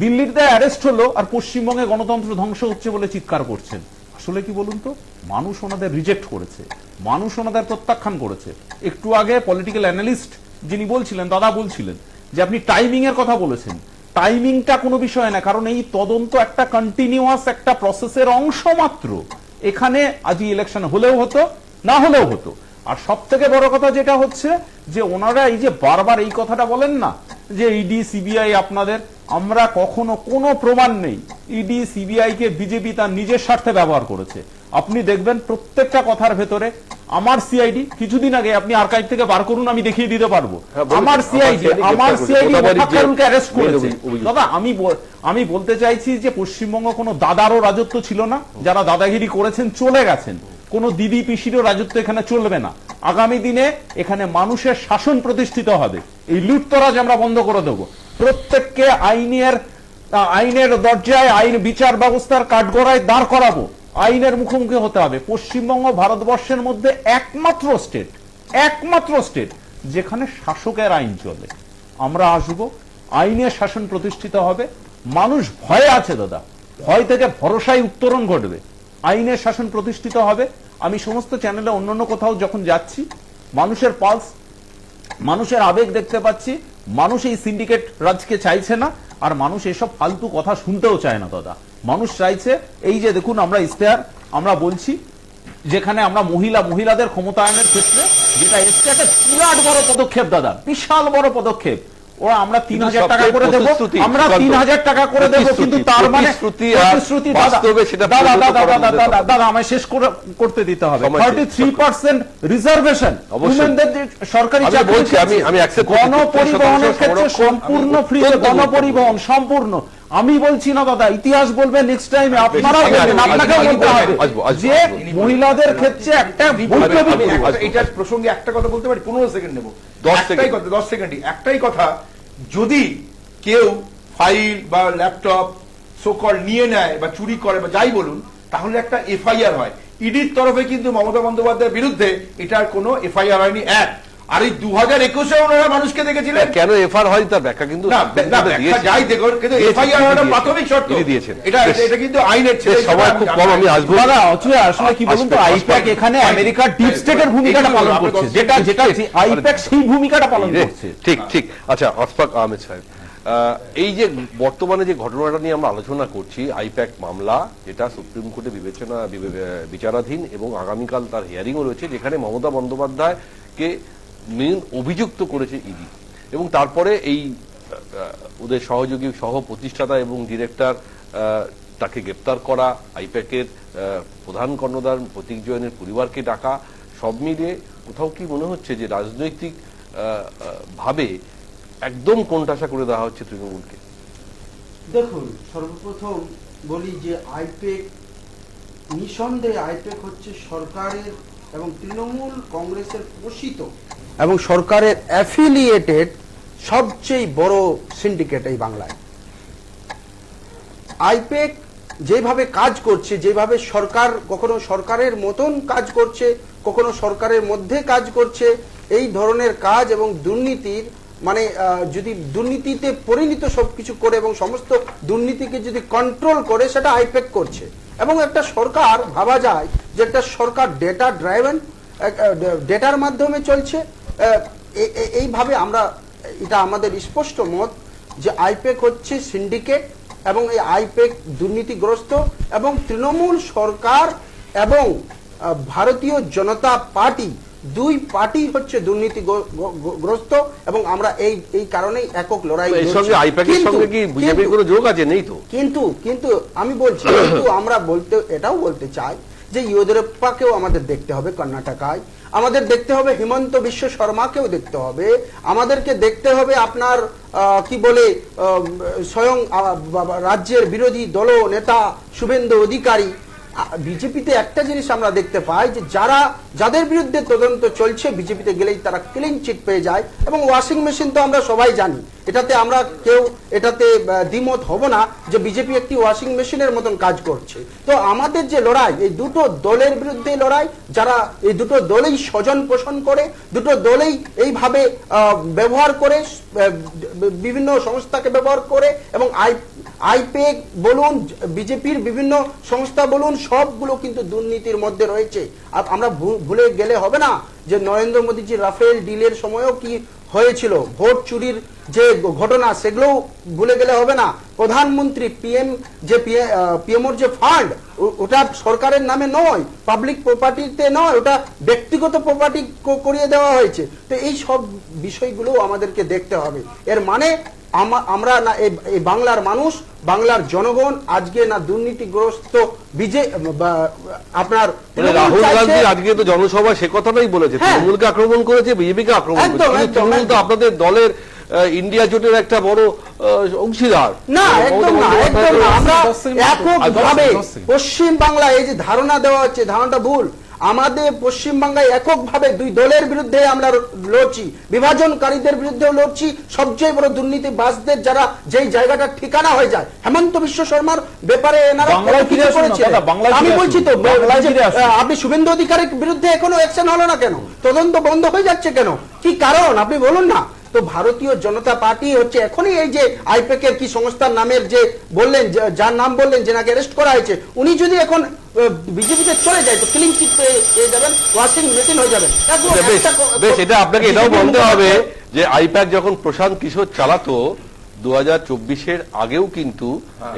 দিল্লিতে অ্যারেস্ট হলো আর পশ্চিমবঙ্গে গণতন্ত্র ধ্বংস হচ্ছে বলে চিৎকার করছেন। আসলে কি বলুন তো, মানুষ ওনাদের রিজেক্ট করেছে, মানুষ ওনাদের প্রত্যাখ্যান করেছে। একটু আগে পলিটিক্যাল অ্যানালিস্ট যিনি বলছিলেন, দাদা বলছিলেন যে আপনি টাইমিং এর কথা বলেছেন, টাইমিংটা কোনো বিষয় না, কারণ এই তদন্ত একটা কন্টিনিউয়াস একটা প্রসেসের অংশ মাত্র। এখানে আজই ইলেকশন হলেও হতো, না হলেও হতো। আর সব থেকে বড় কথা যেটা হচ্ছে যে ওনারা এই যে বারবার এই কথাটা বলেন না যে ইডি সিবিআই আপনাদের, আমরা কখনো কোনো প্রমাণ নেই ইডি সিবিআই কে বিজেপি তার নিজের স্বার্থে ব্যবহার করেছে। আপনি দেখবেন প্রত্যেকটা কথার ভেতরে আমার সিআইডি, কিছুদিন আগে আপনি আর্কাইভ থেকে বার করুন, আমি দেখিয়ে দিতে পারবো, আমার সিআইডি অ্যারেস্ট করেছে। দাদা আমি বলতে চাইছি যে পশ্চিমবঙ্গ কোনো দাদারও রাজত্ব ছিল না, যারা দাদাগিরি করেছেন চলে গেছেন, কোন দিদি পিসিরও রাজত্ব এখানে চলবে না। আগামী দিনে এখানে মানুষের শাসন প্রতিষ্ঠিত হবে, এই লুটতরাজ আমরা বন্ধ করে দেব, প্রত্যেককে আইনের দরজায়, আইন বিচার ব্যবস্থার কাঠগড়ায় দাঁড় করাবো, আইনের মুখোমুখি হতে হবে। পশ্চিমবঙ্গ ভারতবর্ষের মধ্যে একমাত্র স্টেট যেখানে শাসকের আইন চলে। আমরা আসব, আইনের শাসন প্রতিষ্ঠিত হবে, মানুষ ভয়ে আছে দাদা, ভয় থেকে ভরসায় উত্তরণ ঘটবে, আইনের শাসন প্রতিষ্ঠিত হবে। আমি সমস্ত চ্যানেলে অন্যান্য কোথাও যখন যাচ্ছি, মানুষের পালস, মানুষের আবেগ দেখতে পাচ্ছি, মানুষ এই সিন্ডিকেট রাজকে চাইছে না, আর মানুষ এসব ফালতু কথা শুনতেও চায় না দাদা। মানুষ চাইছে এই যে দেখুন, আমরা ইশতেহার আমরা বলছি, যেখানে আমরা মহিলাদের ক্ষমতায়নের ক্ষেত্রে যেটা এসছে একটা বিরাট বড় পদক্ষেপ দাদা, বিশাল বড় পদক্ষেপ। ওরা আমরা 3000 টাকা করে দেবো, আমরা 3000 টাকা করে দেবো, কিন্তু তার মানে প্রতিশ্রুতি দাদা আমায় শেষ করতে দিতে হবে। 33% রিজার্ভেশন উমেনদের সরকারি চাকরি, গণপরিবহনের ক্ষেত্রে সম্পূর্ণ ফ্রি, গণপরিবহন সম্পূর্ণ। আমি বলছি না দাদা, ইতিহাস বলবে নেক্সট টাইমে, আপনারা বলবেন, আপনাকে বলতে হবে যে মহিলাদের ক্ষেত্রে একটা এটার প্রসঙ্গে একটা কথা বলতে পারি, 15 সেকেন্ড নেব, 10 সেকেন্ডই। একটাই কথা, যদি কেউ ফাইল বা ল্যাপটপ সোকল নিয়ে নেয় বা চুরি করে বা যাই বলুন, তাহলে একটা এফআইআর হয়। ইডির তরফে কিন্তু মমতা বন্দ্যোপাধ্যায়ের বিরুদ্ধে এটার কোনো এফআইআর হয়নি। আর এই 2021-এ ওনারা মানুষকে দেখেছিলেন, কেন এফআইআর হয় তার ব্যাখ্যা কিন্তু যাই দেখুন, কিন্তু এফআইআর হওয়াটা প্রাথমিক শর্ত দিয়েছেন, এটা কিন্তু আইনের ছেলে। সবাই খুব কম, আমি আসবো দাদা। আসলে কি বলুন তো, আইপ্যাক এখানে আমেরিকার ডিপ স্টেটের ভূমিকাটা পালন করছে, যেটা আইপ্যাক সেই ভূমিকাটা পালন করছে। ঠিক। আচ্ছা, আশফাক আহমেদ সাহেব, এই যে বর্তমানে যে ঘটনাটা নিয়ে আমরা আলোচনা করছি, আইপ্যাক মামলা, যেটা সুপ্রিম কোর্টে বিচারাধীন এবং আগামীকাল তার হিয়ারিংও রয়েছে, যেখানে মমতা বন্দ্যোপাধ্যায়কে মেন অভিযুক্ত করেছে ইডি, এবং তারপরে এই ওদের সহযোগী সহ প্রতিষ্ঠাতা এবং ডিরেক্টর তাকে গ্রেপ্তার করা, আইপ্যাকের প্রধান কর্ণধার প্রতীক জৈনের পরিবারকে ডাকা, সব মিলিয়ে কোথাও কি মনে হচ্ছে যে রাজনৈতিক ভাবে একদম কোণঠাসা করে দেওয়া হচ্ছে তৃণমূলকে? দেখুন, সর্বপ্রথম বলি যে আইপ্যাক, নিঃসন্দেহে আইপ্যাক হচ্ছে সরকারের এবং তৃণমূল কংগ্রেসের পোষিত এবং সরকারের অ্যাফিলিয়েটেড সবচেয়ে বড় সিন্ডিকেট এই বাংলায়। আইপ্যাক যেভাবে কাজ করছে, যেভাবে সরকার কখনো সরকারের মতন কাজ করছে, কখনো সরকারের মধ্যে কাজ করছে, এই ধরনের কাজ এবং দুর্নীতির মানে যদি দুর্নীতিতে পরিণত সবকিছু করে এবং সমস্ত দুর্নীতিকে যদি কন্ট্রোল করে, সেটা আইপ্যাক করছে। এবং একটা সরকার ভাবা যায় যে একটা সরকার ডেটা ড্রাইভেন, ডেটার মাধ্যমে চলছে। এইভাবে আমরা, এটা আমাদের স্পষ্ট মত যে আইপ্যাক হচ্ছে সিন্ডিকেট এবং এই আইপ্যাক দুর্নীতিগ্রস্ত, এবং তৃণমূল সরকার এবং ভারতীয় জনতা পার্টি, দুই পার্টি হচ্ছে দুর্নীতিগ্রস্ত, এবং আমরা এই কারণেই একক লড়াই। কিন্তু আমি বলছি, কিন্তু আমরা এটাও বলতে চাই যে ইয়েদিউরাপ্পাকেও আমাদের দেখতে হবে কর্ণাটকায়, আমাদের দেখতে হবে হিমন্ত বিশ্ব শর্মাকেও দেখতে হবে, আমাদেরকে দেখতে হবে আপনার কি বলে স্বয়ং রাজ্যের বিরোধী দল নেতা শুভেন্দু অধিকারী। বিজেপিতে একটা জিনিস আমরা দেখতে পাই যে যাদের বিরুদ্ধে তদন্ত চলছে, বিজেপিতে গেলেই তারা ক্লিন চিট পেয়ে যায়। এবং ওয়াশিং মেশিন তো আমরা সবাই জানি, এটাতে আমরা কেউ এটাতে দ্বিমত হব না যে বিজেপি একটি ওয়াশিং মেশিনের মতন কাজ করছে। তো আমাদের যে লড়াই, এই দুটো দলের বিরুদ্ধে লড়াই, যারা এই দুটো দলেই স্বজন পোষণ করে, দুটো দলেই এইভাবে ব্যবহার করে, বিভিন্ন সংস্থাকে ব্যবহার করে, এবং আইপ্যাক বলুন, বিজেপির বিভিন্ন সংস্থা বলুন, সবগুলো কিন্তু দুর্নীতির মধ্যে রয়েছে। আর আমরা ভুলে গেলে হবে না যে নরেন্দ্র মোদীজি রাফেল ডিলের সময়ও কি হয়েছিল, ভোট চুরির যে ঘটনা, সেগুলো ভুলে গেলে হবে না। প্রধানমন্ত্রী পিএমওর যে ফান্ড, ওটা সরকারের নামে নয়, পাবলিক প্রপার্টিতে নয়, ওটা ব্যক্তিগত প্রপার্টি করিয়ে দেওয়া হয়েছে। তো এই সব বিষয়গুলো আমাদেরকে দেখতে হবে। এর মানে আমরা না, এই বাংলার মানুষ, বাংলার জনগণ আজকে না দুর্নীতিগ্রস্ত আপনার রাহুল গান্ধী আজকে তো জনসভায় সে কথাটাই বলেছে, তৃণমূলকে আক্রমণ করেছে, বিজেপিকে আক্রমণ করেছে। তৃণমূল তো আপনাদের দলের ইন্ডিয়া জোটের একটা বড় অংশীদার। না, একদম না, একদম না। আমরা এককভাবে পশ্চিম বাংলায় এই যে ধারণা দেওয়া হচ্ছে, ধারণাটা ভুল। আমাদের পশ্চিমবাংলায় এককভাবে দুই দলের বিরুদ্ধে আমরা লড়ছি, বিভাজনকারীদের বিরুদ্ধেও লড়ছি, সবচেয়ে বড় দুর্নীতিবাজদের যারা যেই জায়গাটা ঠিকানা হয়ে যায়। হেমন্ত বিশ্ব শর্মার ব্যাপারে আমি বলছি তো, আপনি শুভেন্দু অধিকারীর বিরুদ্ধে এখনো অ্যাকশন হলো না কেন? তদন্ত বন্ধ হয়ে যাচ্ছে কেন? কি কারণ আপনি বলুন না। তো ভারতীয় জনতা পার্টি হচ্ছে এখনই এই যে আইপ্যাকের কি সংস্থার নামের যে বললেন, যার নাম বললেন, যে নাকি অ্যারেস্ট করা হয়েছে, উনি যদি এখন বিজেপিতে চলে যায় তো ক্লিন চিট পেয়ে যাবেন, ওয়াশিং মেশিন হয়ে যাবেন। বেশ, এটা আপনাকে এটাও বলতে হবে যে আইপ্যাক যখন প্রশান্ত কিশোর চালাতো 2024-এর আগেও কিন্তু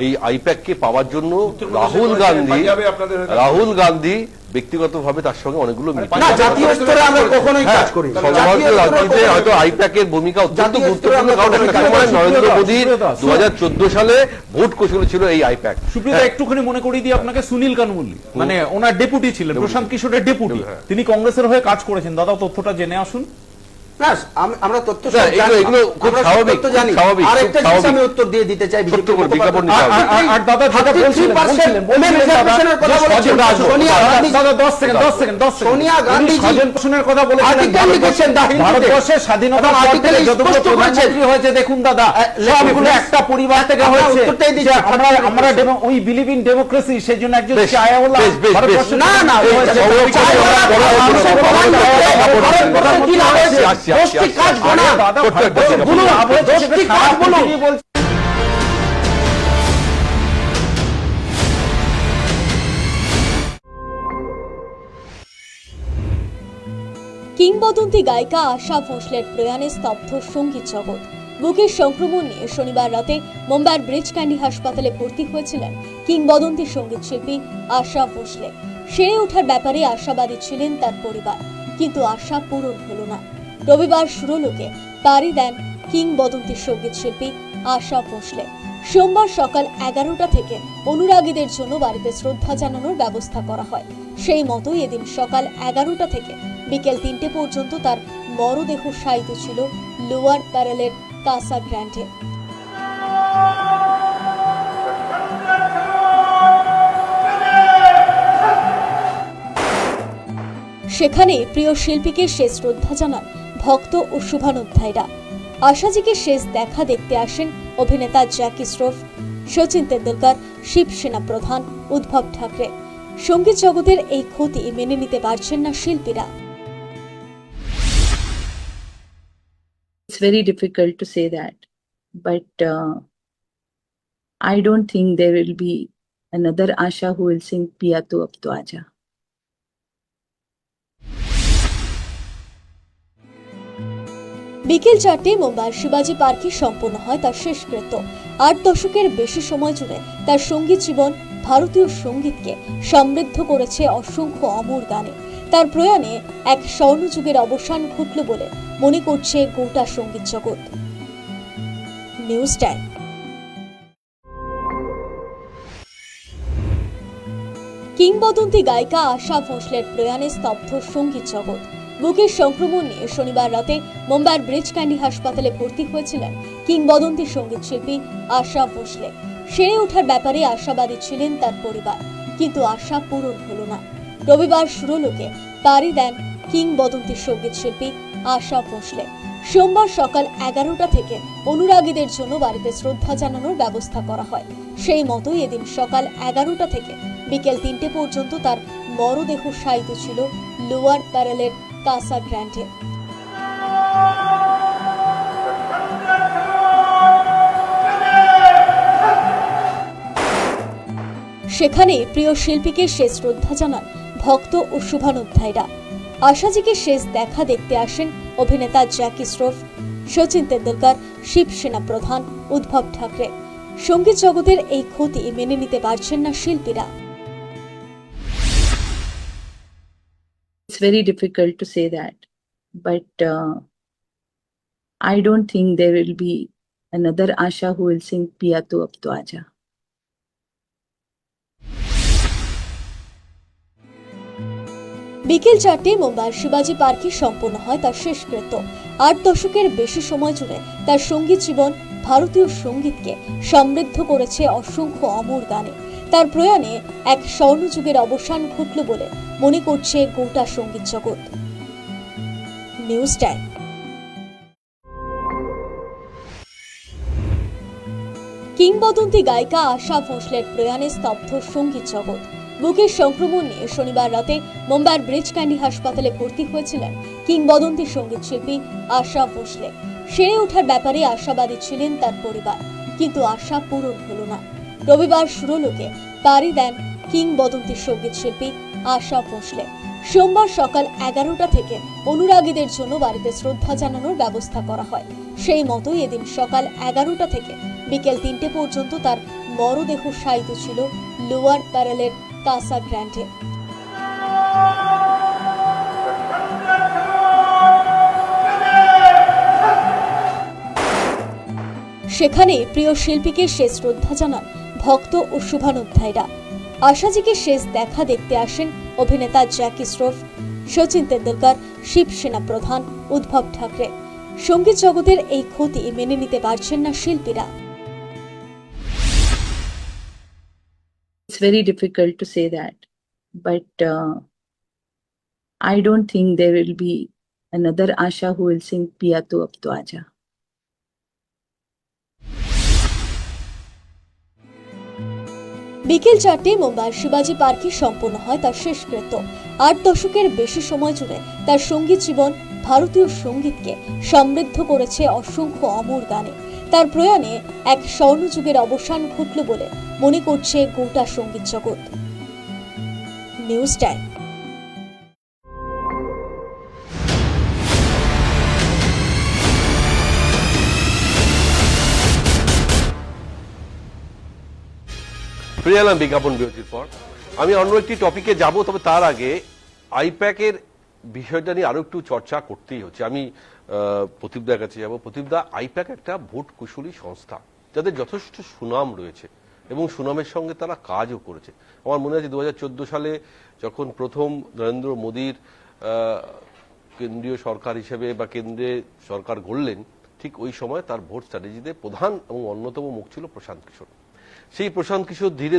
এই আইপ্যাককে পাওয়ার জন্য রাহুল গান্ধী ব্যক্তিগতভাবে তার সঙ্গে অনেকগুলো রাজনীতিতে হয়তো আইপ্যাকের ভূমিকা অত্যন্ত গুরুত্বপূর্ণ, কারণ নরেন্দ্র মোদীর 2014 সালে ভোট কৌশল ছিল এই আইপ্যাক। সুপ্রিয়া, একটুখানি মনে করিয়ে দিই আপনাকে, সুনীল কানমুল্লি মানে ওনার ডেপুটি ছিলেন, প্রশান্ত কিশোরের ডেপুটি, তিনি কংগ্রেসের হয়ে কাজ করেছেন। দাদা তথ্যটা জেনে আসুন। আমরা তথ্য জানি। আরেকটা জিনিস আমি উত্তর দিয়ে দিতে চাই, সোনিয়া গান্ধী কথা বলেছেন ভারতবর্ষের স্বাধীনতা হয়েছে, দেখুন দাদা, সবগুলো একটা পরিবার থেকে হয়েছে। আমরা উই বিলিভ ইন ডেমোক্রেসি, সেই জন্য একজন কিংবদন্তি গায়িকা আশা ভোসলের প্রয়াণে স্তব্ধ সঙ্গীত জগৎ। বুকের সংক্রমণ নিয়ে শনিবার রাতে মুম্বাইয়ের ব্রিজ ক্যান্ডি হাসপাতালে ভর্তি হয়েছিলেন কিংবদন্তি সঙ্গীত শিল্পী আশা ভোসলে। সেরে ওঠার ব্যাপারে আশাবাদী ছিলেন তার পরিবার, কিন্তু আশা পূরণ হল না। রবিবার সুরলোকে পাড়ি দেন কিংবদন্তি সঙ্গীত শিল্পী আশা ভোসলে। সোমবার সকাল 11টা থেকে অনুরাগীদের জন্য বাড়িতে শ্রদ্ধা জানানোর ব্যবস্থা করা হয়। সেই মতোই এদিন সকাল 11টা থেকে বিকেল 3টে পর্যন্ত তার মরদেহ শায়িত ছিল লোয়ার প্যারেলের কাসা গ্র্যান্ডে। সেখানে প্রিয় শিল্পীকে শেষ শ্রদ্ধা জানান ভক্ত ও শুভানুধ্যায়ীরা। আশাজিকে শেষ দেখা দেখতে আসেন অভিনেতা জ্যাকি শ্রফ, সচিন তেন্ডুলকর, শিবসেনা প্রধান উদ্ধব ঠাকরে। সঙ্গীত জগতের এই ক্ষতি মেনে নিতে পারছেন না শিল্পীরা। It's very difficult to say that, but I don't think there will be another Asha who will sing Piya Tu Ab To Aaja. বিকেল 4টে মুম্বাইয়ের শিবাজি পার্কে সম্পন্ন হয় তার শেষকৃত্য। 8 দশকের বেশি সময় জুড়ে তার সঙ্গীত জীবন ভারতীয় সঙ্গীতকে সমৃদ্ধ করেছে অসংখ্য অমর গানে। তার প্রয়াণে এক স্বর্ণযুগের অবসান ঘটল বলে মনে করছে গোটা সঙ্গীত জগৎ। News time. কিংবদন্তি গায়িকা আশা ভোসলের প্রয়াণে স্তব্ধ সঙ্গীত জগৎ। বুকের সংক্রমণ নিয়ে শনিবার রাতে মুম্বাইয়ের ব্রিজ ক্যান্ডি হাসপাতালে ভর্তি হয়েছিলেন কিংবদন্তি সঙ্গীত শিল্পী আশা ভোসলে। সেরে ওঠার ব্যাপারে আশাবাদী ছিলেন তার পরিবার, কিন্তু আশা পূরণ হল না। রবিবার সুরলোকে পাড়ি দেন কিংবদন্তি সঙ্গীত শিল্পী আশা ভোসলে। সোমবার সকাল 11টা থেকে অনুরাগীদের জন্য বাড়িতে শ্রদ্ধা জানানোর ব্যবস্থা করা হয়। সেই মতোই এদিন সকাল 11টা থেকে বিকেল 3টে পর্যন্ত তার মরদেহ শায়িত ছিল লোয়ার প্যারেলের কাসা গ্র্যান্ডে। সেখানে প্রিয় শিল্পীকে শেষ শ্রদ্ধা জানান ভক্ত ও শুভানুধ্যায়ীরা। আশাজিকে শেষ দেখা দেখতে আসেন অভিনেতা জ্যাকি শ্রফ, সচিন তেন্ডুলকর, শিবসেনা প্রধান উদ্ধব ঠাকরে। সঙ্গীত জগতের এই ক্ষতি মেনে নিতে পারছেন না শিল্পীরা। It's very difficult to say that, but I don't think there will be another Asha who will sing Piya Tu Ab To Aaja. বিকেল 4টে মুম্বাইয়ের শিবাজি পার্কে সম্পন্ন হয় তার শেষকৃত্য। 8 দশকের বেশি সময় জুড়ে তার সঙ্গীত জীবন ভারতীয় সঙ্গীতকে সমৃদ্ধ করেছে অসংখ্য অমর গানে। তার প্রয়াণে এক স্বর্ণযুগের অবসান ঘটল বলে মনে করছে গোটা সঙ্গীত জগৎ। News time. কিংবদন্তি গায়িকা আশা ভোসলের প্রয়াণে স্তব্ধ সঙ্গীত জগৎ। বুকের সংক্রমণ নিয়ে শনিবার রাতে মুম্বাইয়ের ব্রিজ ক্যান্ডি হাসপাতালে ভর্তি হয়েছিলেন কিংবদন্তি সঙ্গীত শিল্পী আশা ভোসলে। সেরে ওঠার ব্যাপারে আশাবাদী ছিলেন তার পরিবার, কিন্তু আশা পূরণ হল না। রবিবার সুরলোকে পাড়ি দেন কিংবদন্তি সঙ্গীত শিল্পী আশা ভোসলে। সোমবার সকাল 11টা থেকে অনুরাগীদের জন্য বাড়িতে শ্রদ্ধা জানানোর ব্যবস্থা করা হয়। সেই মতোই এদিন সকাল 11টা থেকে বিকেল 3টে পর্যন্ত তার মরদেহ শায়িত ছিল লোয়ার প্যারেলের কাসা গ্র্যান্ডে। সেখানে প্রিয় শিল্পীকে শেষ শ্রদ্ধা জানান ভক্ত ও শুভানুধ্যায়ীরা। আশাজিকে শেষ দেখা দেখতে আসেন অভিনেতা জ্যাকি শ্রফ, সচিন তেন্ডুলকর, শিবসেনা প্রধান উদ্ধব ঠাকরে। সঙ্গীত জগতের এই ক্ষতি মেনে নিতে পারছেন না শিল্পীরা। It's very difficult to say that, but I don't think there will be another Asha who will sing Piya Tu Ab To Aaja. বিকেল 4টে মুম্বাইয়ের শিবাজি পার্কে সম্পন্ন হয় তার শেষকৃত্য। 8 দশকের বেশি সময় জুড়ে তার সঙ্গীত জীবন ভারতীয় সঙ্গীতকে সমৃদ্ধ করেছে অসংখ্য অমর গানে। তার প্রয়াণে এক স্বর্ণযুগের অবসান ঘটল বলে মনে করছে গোটা সঙ্গীত জগৎ। News time. ফিরে এলাম বিজ্ঞাপন বিরতির পর। আমি অন্য একটি টপিকে যাব, তবে তার আগে আইপ্যাকের বিষয়টা নিয়ে আরো একটু চর্চা করতেই হচ্ছে। আমি প্রদীপদার কাছে যাব। প্রদীপদা, আইপ্যাক একটা ভোট কুশলী সংস্থা যাদের যথেষ্ট সুনাম রয়েছে এবং সুনামের সঙ্গে তারা কাজও করেছে। আমার মনে আছে 2014 সালে যখন প্রথম নরেন্দ্র মোদীর কেন্দ্রীয় সরকার হিসেবে বা কেন্দ্রে সরকার গড়লেন, ঠিক ওই সময় তার ভোট স্ট্র্যাটেজিতে প্রধান এবং অন্যতম মুখ ছিল প্রশান্ত কিশোর। সেই প্রশান্ত কিশোর ধীরে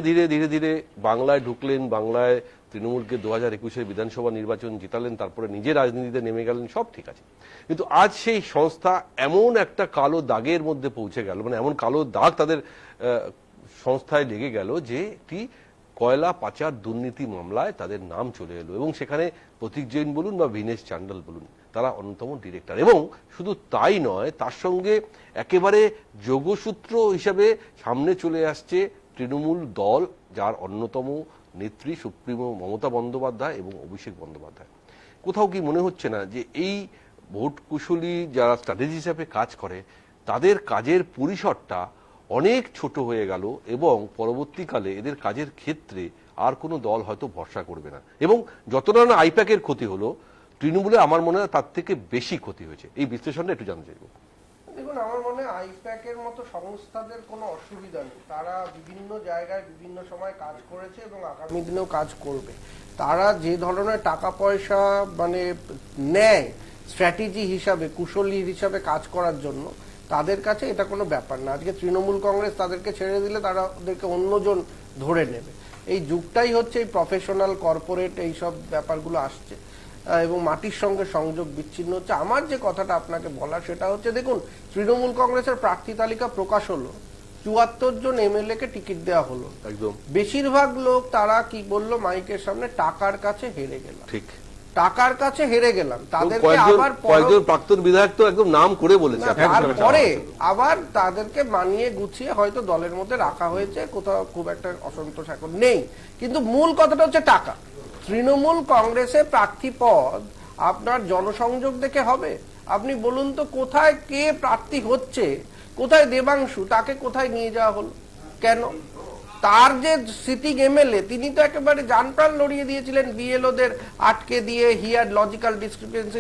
ধীরে বাংলায় ঢুকলেন, বাংলায় তৃণমূলকে 2021-এর বিধানসভা নির্বাচন জিতালেন, তারপরে নিজে রাজনীতিতে নেমে গেলেন, সব ঠিক আছে। কিন্তু আজ সেই সংস্থা এমন একটা কালো দাগের মধ্যে পৌঁছে গেল, মানে এমন কালো দাগ তাদের সংস্থায় লেগে গেল যে একটি কয়লা পাচার দুর্নীতি মামলায় তাদের নাম চলে এলো এবং সেখানে প্রতীক জৈন বলুন বা ভিনেশ চান্ডাল বলুন, তারা অন্যতম ডিরেক্টর। এবং শুধু তাই নয়, তার সঙ্গে একেবারে যোগসূত্র হিসাবে সামনে চলে আসছে তৃণমূল দল, যার অন্যতম নেত্রী সুপ্রিমো মমতা বন্দ্যোপাধ্যায় এবং অভিষেক বন্দ্যোপাধ্যায়। কোথাও কি মনে হচ্ছে না যে এই ভোট কুশলী যারা স্ট্র্যাটেজি হিসাবে কাজ করে তাদের কাজের পরিসরটা অনেক ছোট হয়ে গেল এবং পরবর্তীকালে এদের কাজের ক্ষেত্রে আর কোনো দল হয়তো ভরসা করবে না, এবং যতটা না আইপ্যাকের ক্ষতি হলো, তৃণমূলে আমার মনে হয় তার থেকে বেশি ক্ষতি হয়েছে। এই বিশ্লেষণটা একটু জানতে চাইব। দেখুন, আমার মনে হয় আইপ্যাকের মতো সংস্থাদের কোনো অসুবিধা নেই। তারা বিভিন্ন জায়গায় বিভিন্ন সময় কাজ করেছে এবং আগামী দিনেও কাজ করবে। তারা যে ধরনের টাকা পয়সা মানে নেয় স্ট্র্যাটেজি হিসাবে, কুশলী হিসাবে কাজ করার জন্য, তাদের কাছে এটা কোনো ব্যাপার না। আজকে তৃণমূল কংগ্রেস তাদেরকে ছেড়ে দিলে তারা ওদেরকে অন্যজন ধরে নেবে। এই যুগটাই হচ্ছে এই প্রফেশনাল কর্পোরেট এইসব ব্যাপারগুলো আসছে এবং মাটির সঙ্গে সংযোগ বিচ্ছিন্ন হচ্ছে। আমার যে কথাটা আপনাকে বলা সেটা হচ্ছে, দেখুন, তৃণমূল কংগ্রেসের প্রার্থী তালিকা প্রকাশ হলো, ৭৪ জন এমএলএ কে টিকিট দেওয়া হলো। একদম বেশিরভাগ লোক তারা কি বললো মাইকের সামনে, টাকার কাছে হেরে গেলাম। ঠিক, টাকার কাছে হেরে গেলাম। তাদেরকে আবার কয়েকজন প্রাক্তন বিধায়ক তো একদম নাম করে বলেছে, তারপরে আবার তাদেরকে মানিয়ে গুছিয়ে হয়তো দলের মধ্যে রাখা হয়েছে, কোথাও খুব একটা অসন্তোষ এখন নেই। কিন্তু মূল কথাটা হচ্ছে টাকা। তৃণমূল কংগ্রেসে প্রার্থী পদ আপনার জনসংযোগ দেখে হবে? আপনি বলুন তো, কোথায় কে প্রার্থী হচ্ছে, কোথায় দেবাংশু, তাকে কোথায় নিয়ে যাওয়া হলো কেন? তার যে সিটিং এমএলএ, তিনি তো একেবারে জানপ্রাণ লড়িয়ে দিয়েছিলেন বিএলওদের আটকে দিয়ে, হিয়ার লজিক্যাল ডিসক্রিপেন্সি,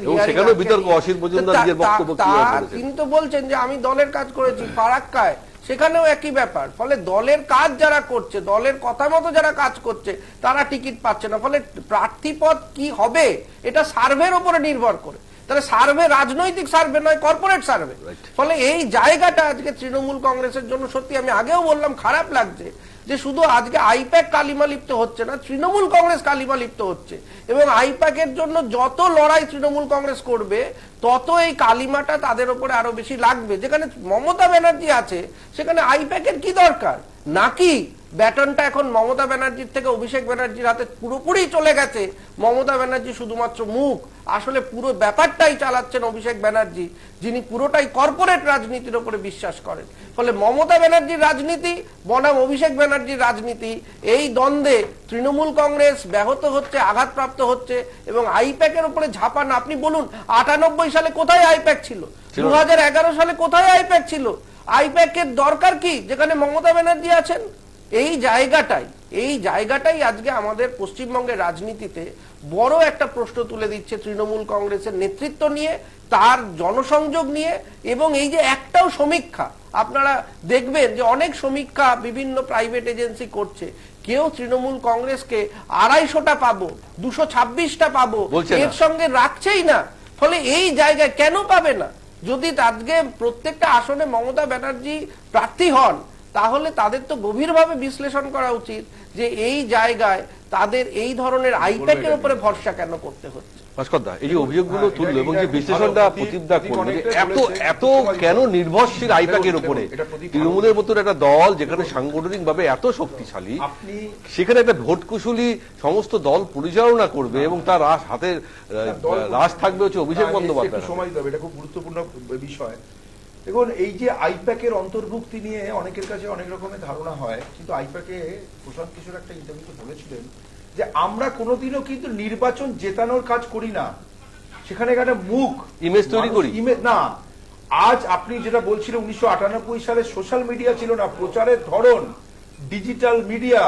তিনি তো বলছেন যে আমি দলের কাজ করেছি। ফারাক্কায় সেখানেও একই ব্যাপার। ফলে দলের কাজ যারা করছে, দলের কথা মতো যারা কাজ করছে, তারা টিকিট পাচ্ছে না। ফলে প্রার্থী পদ কি হবে এটা সার্ভের উপরে নির্ভর করে। তাহলে সার্ভে রাজনৈতিক সার্ভে নয়, কর্পোরেট সার্ভে। ফলে এই জায়গাটা আজকে তৃণমূল কংগ্রেসের জন্য সত্যি, আমি আগেও বললাম, খারাপ লাগছে যে শুধু আজকে আইপ্যাক কালিমা লিপ্ত হচ্ছে না, তৃণমূল কংগ্রেস কালিমা লিপ্ত হচ্ছে। এবং আইপ্যাকের জন্য যত লড়াই তৃণমূল কংগ্রেস করবে, তত এই কালিমাটা তাদের উপরে আরো বেশি লাগবে। যেখানে মমতা ব্যানার্জি আছে সেখানে আইপ্যাকের কি দরকার? নাকি ব্যাটনটা এখন মমতা ব্যানার্জির থেকে অভিষেক ব্যানার্জির হাতে পুরোপুরি চলে গেছে, মমতা ব্যানার্জি শুধুমাত্র মুখ, আসলে পুরো ব্যাপারটাই চালাচ্ছেন অভিষেক ব্যানার্জি, যিনি পুরোটাই কর্পোরেট রাজনীতির উপরে বিশ্বাস করেন। ফলে মমতা ব্যানার্জির রাজনীতি বনাম অভিষেক ব্যানার্জির রাজনীতি, এই দ্বন্দ্বে তৃণমূল কংগ্রেস ব্যাহত হচ্ছে, আঘাতপ্রাপ্ত হচ্ছে এবং আইপ্যাকের উপরে ঝাঁপান। আপনি বলুন, 98 সালে কোথায় আইপ্যাক ছিল? 2011 সালে কোথায় আইপ্যাক ছিল? আইপ্যাকের দরকার কি যেখানে মমতা ব্যানার্জি আছেন? এই জায়গাটাই আজকে আমাদের পশ্চিমবঙ্গের রাজনীতিতে বড় একটা প্রশ্ন তুলে দিচ্ছে তৃণমূল কংগ্রেসের নেতৃত্ব নিয়ে, তার জনসংযোগ নিয়ে। এবং এই যে একটাও সমীক্ষা আপনারা দেখবেন যে অনেক সমীক্ষা বিভিন্ন প্রাইভেট এজেন্সি করছে, কেউ তৃণমূল কংগ্রেসকে 250টা পাবো, 226টা পাবো এর সঙ্গে রাখছেই না। ফলে এই জায়গায় কেন পাবে না? যদি আজকে প্রত্যেকটা আসনে মমতা ব্যানার্জি প্রার্থী হন, তাহলে তাদের তো গভীরভাবে বিশ্লেষণ করা উচিত যে এই জায়গায় তাদের এই ধরনের আইপ্যাকের উপরে ভরসা কেন করতে হচ্ছে। ভাস্করদা, এই যে অভিযোগগুলো তুললো এবং যে বিশ্লেষণটা প্রদীপদা করলো, এত কেন নির্ভরশীল আইপ্যাকের উপরে? তৃণমূলের মতন একটা দল যেখানে সাংগঠনিক ভাবে এত শক্তিশালী, সেখানে একটা ভোট কুশলী সমস্ত দল পরিচালনা করবে এবং তার হাতে রাজ থাকবে হচ্ছে অভিষেক বন্দ্যোপাধ্যায়। সময় দেবে, এটা খুব গুরুত্বপূর্ণ বিষয়। দেখুন, এই যে আইপ্যাকের অন্তর্ভুক্তি নিয়ে অনেকের কাছে অনেক রকমের ধারণা হয়, কিন্তু আইপ্যাকে প্রশান্ত কিশোর একটা ইন্টারভিউতে বলেছিলেন যে আমরা কোনোদিনও কিন্তু নির্বাচন জেতানোর কাজ করি না, সেখানে একটা মুখ ইমেজ তৈরি করি না। আজ আপনি যেটা বলছিলেন, 1998 সালে সোশ্যাল মিডিয়া ছিল না, প্রচারের ধরন ডিজিটাল মিডিয়া,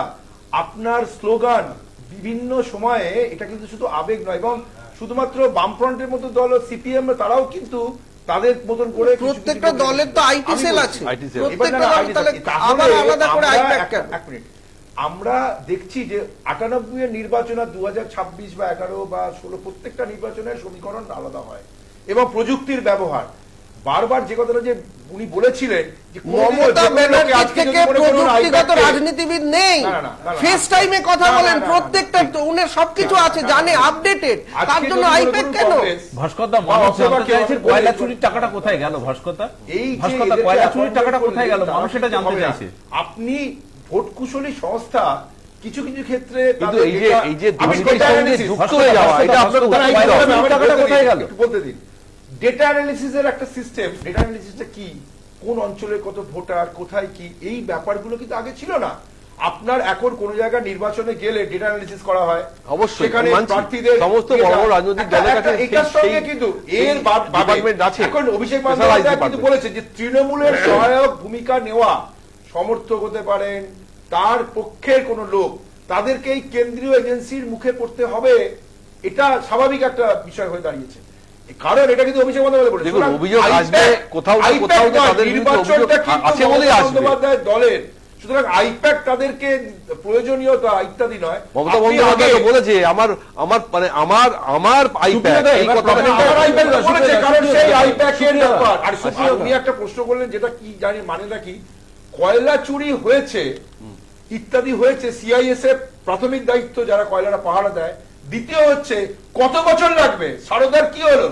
আপনার স্লোগান বিভিন্ন সময়ে, এটা কিন্তু শুধু আবেগ নয়। এবং শুধুমাত্র বামফ্রন্টের মতো দল, সিপিএম, তারাও কিন্তু তাদের মতন করে কিছু প্রত্যেকটা কিছু দলের তো আমি আইটি সেল বলছি। আছে, IT সেল। প্রত্যেকটা এবার না, দল IT তাহলে তাহলে আবার আলাদা করে আমরা আইপ্যাক কেন? এক মিনিট, আমরা দেখছি যে 98 এর নির্বাচন আর 2026 বা 11 বা 16 প্রত্যেকটা নির্বাচনের সমীকরণ আলাদা হয় এবং প্রযুক্তির ব্যবহার বারবার যে কথাটা যে উনি বলেছিলেন যে মমতা ব্যানার্জি থেকে প্রযুক্তিগত রাজনীতিবিদ নেই, ফেস টাইমে কথা বলেন, প্রত্যেকটা উনি সবকিছু আছে, জানে, আপডেটেড, তার জন্য আইপ্যাক কেন? ভাস্করদা মানুষ জানতে চাইছে কয়লা চুরির টাকাটা কোথায় গেল? ভাস্করদা কয়লা চুরির টাকাটা কোথায় গেল? মানুষ এটা জানতে চাইছে। আপনি ভোট কুশলী সংস্থা কিছু কিছু ক্ষেত্রে কিন্তু এই যে দুর্নীতির সঙ্গে যুক্ত হয়ে যাওয়া, এটা আপনার টাকাটা কোথায় গেল বলতে দিন। ডেটা অ্যানালিসিস এর একটা সিস্টেম, ডেটা অ্যানালিসিসটা কি, কোন অঞ্চলে কত ভোটার, কোথায় কি, এই ব্যাপারগুলো কিন্তু আগে ছিল না। আপনার এখন কোন জায়গায় নির্বাচনে গেলে ডেটা অ্যানালিসিস করা হয়, অবশ্যই সেখানে মানছি। প্রার্থীদের সমস্ত বড় বড় রাজনৈতিক দলের কাছে এটার সঙ্গে কিন্তু এর ডিপার্টমেন্ট আছে। এখন অভিষেক বন্দ্যোপাধ্যায় কিন্তু বলেছে যে তৃণমূলের সহায়ক ভূমিকা নেওয়া, সমর্থক হতে পারেন, তার পক্ষের কোন লোক, তাদেরকে এই কেন্দ্রীয় এজেন্সির মুখে পড়তে হবে। এটা স্বাভাবিক একটা বিষয় হয়ে দাঁড়িয়েছে, কারণ এটা কিন্তু অভিষেক বন্দ্যোপাধ্যায় বলেছে। দেখুন, অভিযোগ আসবে কোথাও না কোথাও, তাদের বিরুদ্ধে অভিযোগ আছে বলেই আসবে। বন্দ্যোপাধ্যায়ের দলের, সুতরাং আইপ্যাক তাদেরকে প্রয়োজনীয়তা ইত্যাদি নয়। মমতা বন্দ্যোপাধ্যায় তো বলেছে আমার আইপ্যাক, এই কথাটা বলেছে, কারণ সেই আইপ্যাকের ব্যাপার। আর উনি একটা প্রশ্ন করলেন, যেটা কি জানি মানেটা কি, কয়লা চুরি হয়েছে ইত্যাদি হয়েছে, সিআইএসএফ প্রাথমিক দায়িত্ব যারা কয়লাটা পাহারা দেয়, দ্বিতীয় হচ্ছে কত বছর লাগবে, সারদার কি হলো,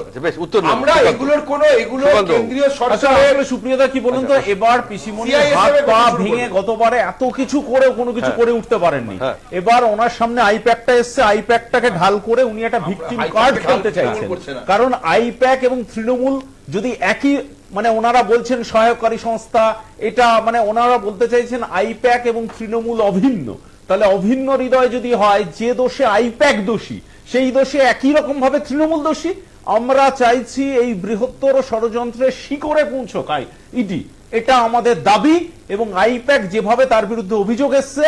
আমরা এগুলোর কোন এগুলো কেন্দ্রীয় সরকারের। সুপ্রিয়তা কি বলুন তো, এবার পিসিমণি হাত পা ভেঙে গতবারে এত কিছু করে কোনো কিছু করে উঠতে পারেননি, এবার ওনার সামনে আইপ্যাকটা এসছে, আইপ্যাকটাকে ঢাল করে উনি একটা ভিকটিম কার্ড খেলতে চাইছেন। কারণ আইপ্যাক এবং তৃণমূল যদি একই, মানে ওনারা বলছেন সহায়কারী সংস্থা, এটা মানে ওনারা বলতে চাইছেন আইপ্যাক এবং তৃণমূল অভিন্ন, তাহলে অভিন্ন হৃদয় যদি হয়, যে দোষে আইপ্যাক দোষী সেই দোষে একই রকম ভাবে তৃণমূল দোষী। আমরা চাইছি এই বৃহত্তর ষড়যন্ত্রের শিকড়ে পৌঁছকায় ইডি, এটা আমাদের দাবি। এবং আইপ্যাক যেভাবে তার বিরুদ্ধে অভিযোগ এসছে,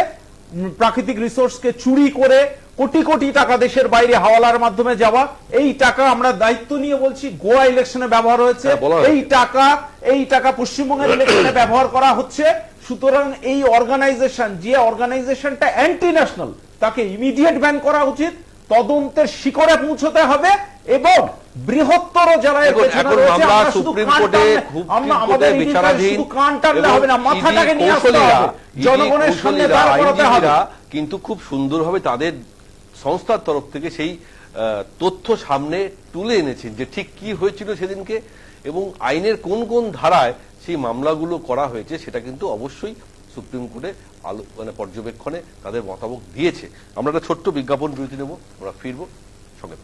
প্রাকৃতিক রিসোর্সকে চুরি করে কোটি কোটি টাকা দেশের বাইরে হাওয়ালার মাধ্যমে যাওয়া, এই টাকা আমরা দায়িত্ব নিয়ে বলছি গোয়া ইলেকশনে ব্যবহার হয়েছে, এই টাকা পশ্চিমবঙ্গের ইলেকশনে ব্যবহার করা হচ্ছে। সুতরাং এই অর্গানাইজেশন, যে অর্গানাইজেশনটা অ্যান্টি ন্যাশনাল, তাকে ইমিডিয়েট ব্যান করা উচিত, তদন্তের শিকড়ে পৌঁছতে হবে এবং বৃহত্তর যারা এর পেছনে রয়েছে, আমরা শুধু আমাদের বিচারাধীন শুধু কান টানলে হবে না, মাথাটাকে নিয়ে আসতে হবে, জনগণের সামনে দাঁড় করাতে হবে। কিন্তু খুব সুন্দরভাবে তাদের সংস্থার তরফ থেকে সেই তথ্য সামনে তুলে এনেছেন যে ঠিক কি হয়েছিল সেদিনকে এবং আইনের কোন কোন ধারায় সেই মামলাগুলো করা হয়েছে, সেটা কিন্তু অবশ্যই সুপ্রিম কোর্টে মানে পর্যবেক্ষণে তাদের মতামত দিয়েছে। আমরা একটা ছোট্ট বিজ্ঞাপন বিরতি নেব, আমরা ফিরবো সঙ্গে।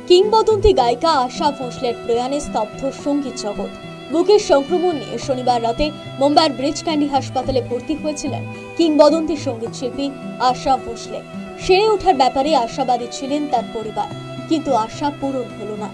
কিংবদন্তি গায়িকা আশা ভোঁসলের প্রয়াণে স্তব্ধ সঙ্গীত জগৎ। বুকের সংক্রমণ নিয়ে শনিবার রাতে মুম্বাইয়ের ব্রিজ ক্যান্ডি হাসপাতালে ভর্তি হয়েছিলেন কিংবদন্তি সঙ্গীত শিল্পী আশা ভোঁসলে। সেরে ওঠার ব্যাপারে আশাবাদী ছিলেন তার পরিবার, কিন্তু আশা পূরণ হলো না।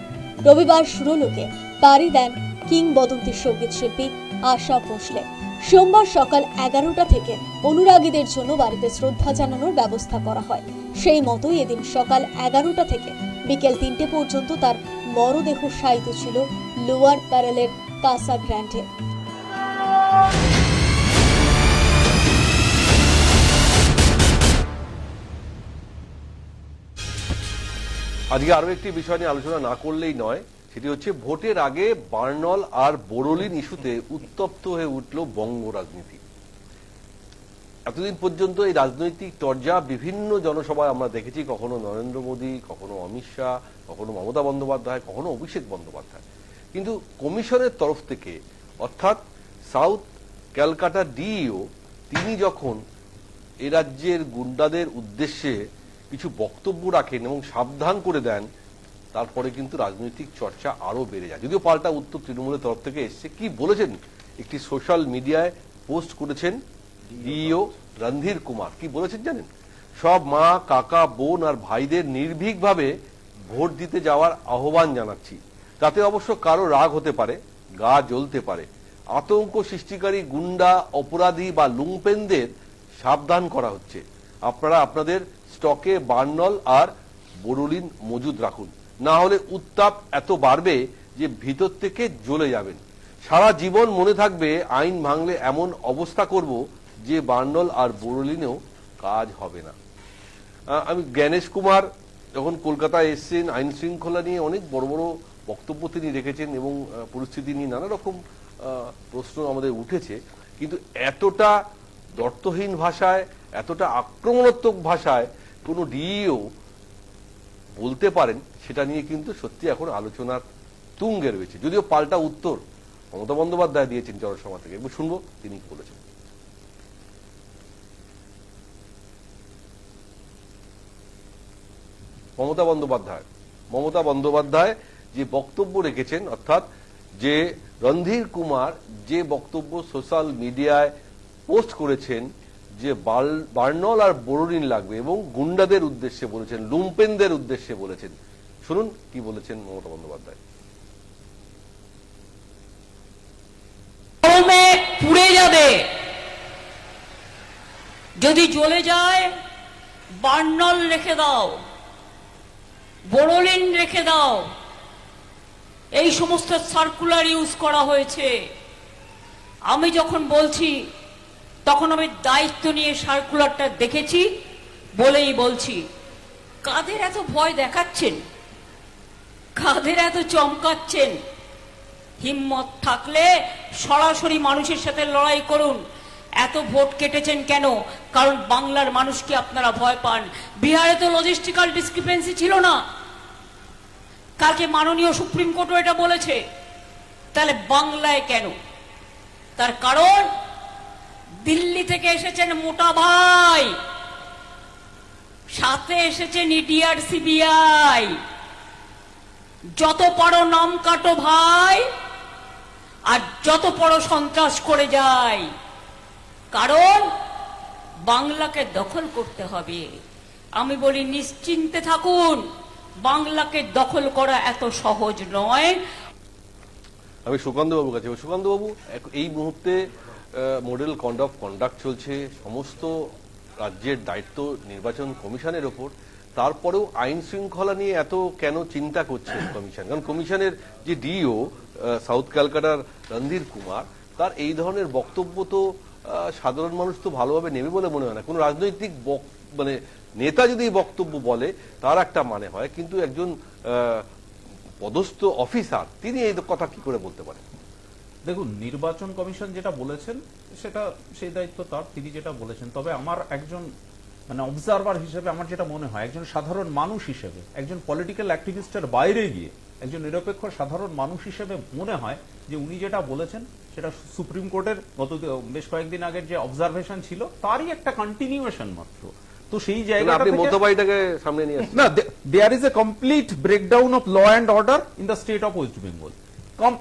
রবিবার সুরলোকে পাড়ি দেন কিংবদন্তি সঙ্গীত শিল্পী আশা ভোঁসলে। সোমবার সকাল 11টা থেকে অনুরাগীদের জন্য বাড়িতে শ্রদ্ধা জানানোর ব্যবস্থা করা হয়। সেই মতোই এদিন সকাল 11টা থেকে বিকেল 3টে পর্যন্ত তার মরদেহ শায়িত ছিল লোয়ার প্যারেলের কাসা গ্র্যান্ডে। আজকে আরো একটি বিষয় নিয়ে আলোচনা না করলেই নয়, সেটি হচ্ছে ভোটের আগে বার্নল আর বোরোলিন ইস্যুতে উত্তপ্ত হয়ে উঠল বঙ্গ রাজনীতি। এতদিন পর্যন্ত এই রাজনৈতিক চর্চা বিভিন্ন জনসভায় আমরা দেখেছি, কখনো নরেন্দ্র মোদী, কখনো অমিত শাহ, কখনো মমতা বন্দ্যোপাধ্যায়, কখনো অভিষেক বন্দ্যোপাধ্যায়। কিন্তু কমিশনের তরফ থেকে, অর্থাৎ সাউথ ক্যালকাটা ডিইও, তিনি যখন এ রাজ্যের গুন্ডাদের উদ্দেশ্যে কিছু বক্তব্য রাখেন এবং সাবধান করে দেন, তারপরে কিন্তু রাজনৈতিক চর্চা আরো বেড়ে যায়। যদিও পাল্টা উত্তর তৃণমূলের তরফ থেকে এসছে। কি বলেছেন, একটি সোশ্যাল মিডিয়ায় পোস্ট করেছেন ডিইও রণধীর কুমার। কি বলেছেন জানেন? সব মা, কাকা, বোন আর ভাইদের নির্ভীকভাবে ভোট দিতে যাওয়ার আহ্বান জানাচ্ছি। তাতে অবশ্য কারো রাগ হতে পারে, গা জ্বলতে পারে। আতঙ্ক সৃষ্টিকারী গুন্ডা, অপরাধী বা লুম্পেনদের সাবধান করা হচ্ছে, আপনারা আপনাদের স্টকে বার্নল আর বোরোলিন মজুদ রাখুন, না হলে উত্তাপ এত বাড়বে যে ভিতর থেকে জ্বলে যাবেন। সারা জীবন মনে থাকবে আইন ভাঙলে এমন অবস্থা করব যে বার্নল আর বোরোলিনেও কাজ হবে না। আমি জ্ঞানেশ কুমার যখন কলকাতায় এসেছেন, আইন শৃঙ্খলা নিয়ে অনেক বড় বড় বক্তব্য তিনি রেখেছেন এবং পরিস্থিতি নিয়ে নানা রকম প্রশ্ন আমাদের উঠেছে, কিন্তু এতটা দর্থহীন ভাষায়, এতটা আক্রমণাত্মক ভাষায় কোনো ডিইও বলতে পারেন, সেটা নিয়ে কিন্তু সত্যি এখন আলোচনার তুঙ্গে রয়েছে। যদিও পাল্টা উত্তর মমতা বন্দ্যোপাধ্যায় দিয়েছেন জনসভা থেকে, এবং শুনবো তিনি কি বলেছেন। মমতা বন্দ্যোপাধ্যায় যে বক্তব্য রেখেছেন, অর্থাৎ যে রণধীর কুমার যে বক্তব্য সোশ্যাল মিডিয়ায় পোস্ট করেছেন যে বার্নল আর বোরোলিন লাগবে এবং গুন্ডাদের উদ্দেশ্যে বলেছেন, লুম্পেনদের উদ্দেশ্যে বলেছেন, শুনুন কি বলেছেন মমতা বন্দ্যোপাধ্যায়। গরমে পুড়ে যাবে, যদি জ্বলে যায় বার্নল রেখে দাও, বোরোলিন রেখে দাও। এই সমস্ত সার্কুলার ইউজ করা হয়েছে। আমি যখন বলছি তখন আমি দায়িত্ব নিয়ে সার্কুলারটা দেখেছি বলেই বলছি। কাদের এত ভয় দেখাচ্ছেন, কাদের এত চমকাচ্ছেন? হিম্মত থাকলে সরাসরি মানুষের সাথে লড়াই করুন। এত ভোট কেটেছেন কেন? কারণ বাংলার মানুষকে আপনারা ভয় পান। বিহারে তো লজিস্টিক্যাল ডিসক্রিপেন্সি ছিল না, কালকে মাননীয় সুপ্রিম কোর্টও এটা বলেছে। তাহলে বাংলায় কেন? তার কারণ দিল্লি থেকে এসেছেন মোটা ভাই, সাথে এসেছেন ইডি আর সিবিআই। যত পারো নাম কাটো ভাই, আর যত পারো সন্ত্রাস করে যায়, কারণ বাংলাকে দখল করতে হবে। আমি বলি নিশ্চিন্তে থাকুন, বাংলাকে দখল করা এত সহজ নয়। আমি সুকান্ত বাবুর কাছে। সুকান্ত বাবু, এই মুহূর্তে মডেল কোড অফ কন্ডাক্ট চলছে, সমস্ত রাজ্যের দায়িত্ব নির্বাচন কমিশনের ওপর, তারপরেও আইন শৃঙ্খলা নিয়ে এত কেন চিন্তা করছে কমিশন? কারণ কমিশনের যে ডিও সাউথ ক্যালকাটার রণধীর কুমার, তার এই ধরনের বক্তব্য তো সাধারণ মানুষ তো ভালোভাবে নেবে বলে মনে হয় না। কোনো রাজনৈতিক মানে নেতা যদি বক্তব্য বলে তার একটা মানে হয়, কিন্তু একজন পদস্থ অফিসার তিনি এই কথা কি করে বলতে পারেন? দেখুন, নির্বাচন কমিশন যেটা বলেছেন সেটা সেই দায়িত্ব তার, তিনি যেটা বলেছেন। তবে আমার একজন মানে অবজারভার হিসেবে আমার যেটা মনে হয়, একজন সাধারণ মানুষ হিসেবে, একজন পলিটিক্যাল অ্যাক্টিভিস্টের বাইরে গিয়ে একজন নিরপেক্ষ সাধারণ মানুষ হিসেবে মনে হয় যে উনি যেটা বলেছেন সেটা সুপ্রিম কোর্টের গত বেশ কয়েকদিন আগের যে অবজারভেশন ছিল তারই একটা কন্টিনিউয়েশন মাত্র। তো সেই জায়গাটা আপনি মোতাবাইটাকে সামনে নিয়ে আসেন না, there is a complete breakdown of law and order in the state of West Bengal.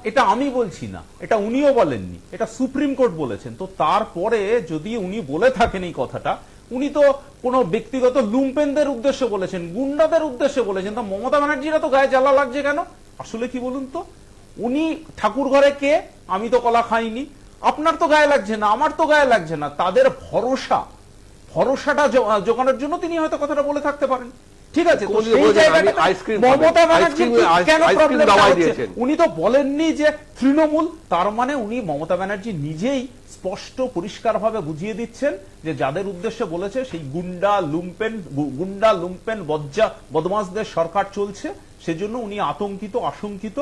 এটা আমি বলছি না, এটা উনিও বলেননি, এটা সুপ্রিম কোর্ট বলেছেন। তো তারপরে যদি উনি বলে থাকেন এই কথাটা, উনি তো কোনো ব্যক্তিগত লুম্পেনদের উদ্দেশ্যে বলেছেন, গুন্ডাদের উদ্দেশ্যে বলেছেন। তো মমতা ব্যানার্জিরা তো গায়ে জ্বালা লাগছে কেন? আসলে কি বলুন তো, উনি ঠাকুর ঘরে কে? আমি তো কলা খাইনি। আপনার তো গায়ে লাগছে না, আমার তো গায়ে লাগছে না। তাদের ভরসাটা জোগানোর জন্য তিনি হয়তো কথাটা বলে থাকতে পারেন। ঠিক আছে, মমতা ব্যানার্জি কেন প্রবলেম হচ্ছে? উনি তো বলেননি যে তৃণমূল, তার মানে উনি মমতা ব্যানার্জি নিজেই স্পষ্ট পরিষ্কারভাবে বুঝিয়ে দিচ্ছেন যে যাদের উদ্দেশ্যে বলেছে সেই গুন্ডা লুম্পেন বদমাশদের সরকার চলছে। সেজন্য উনি আশঙ্কিত।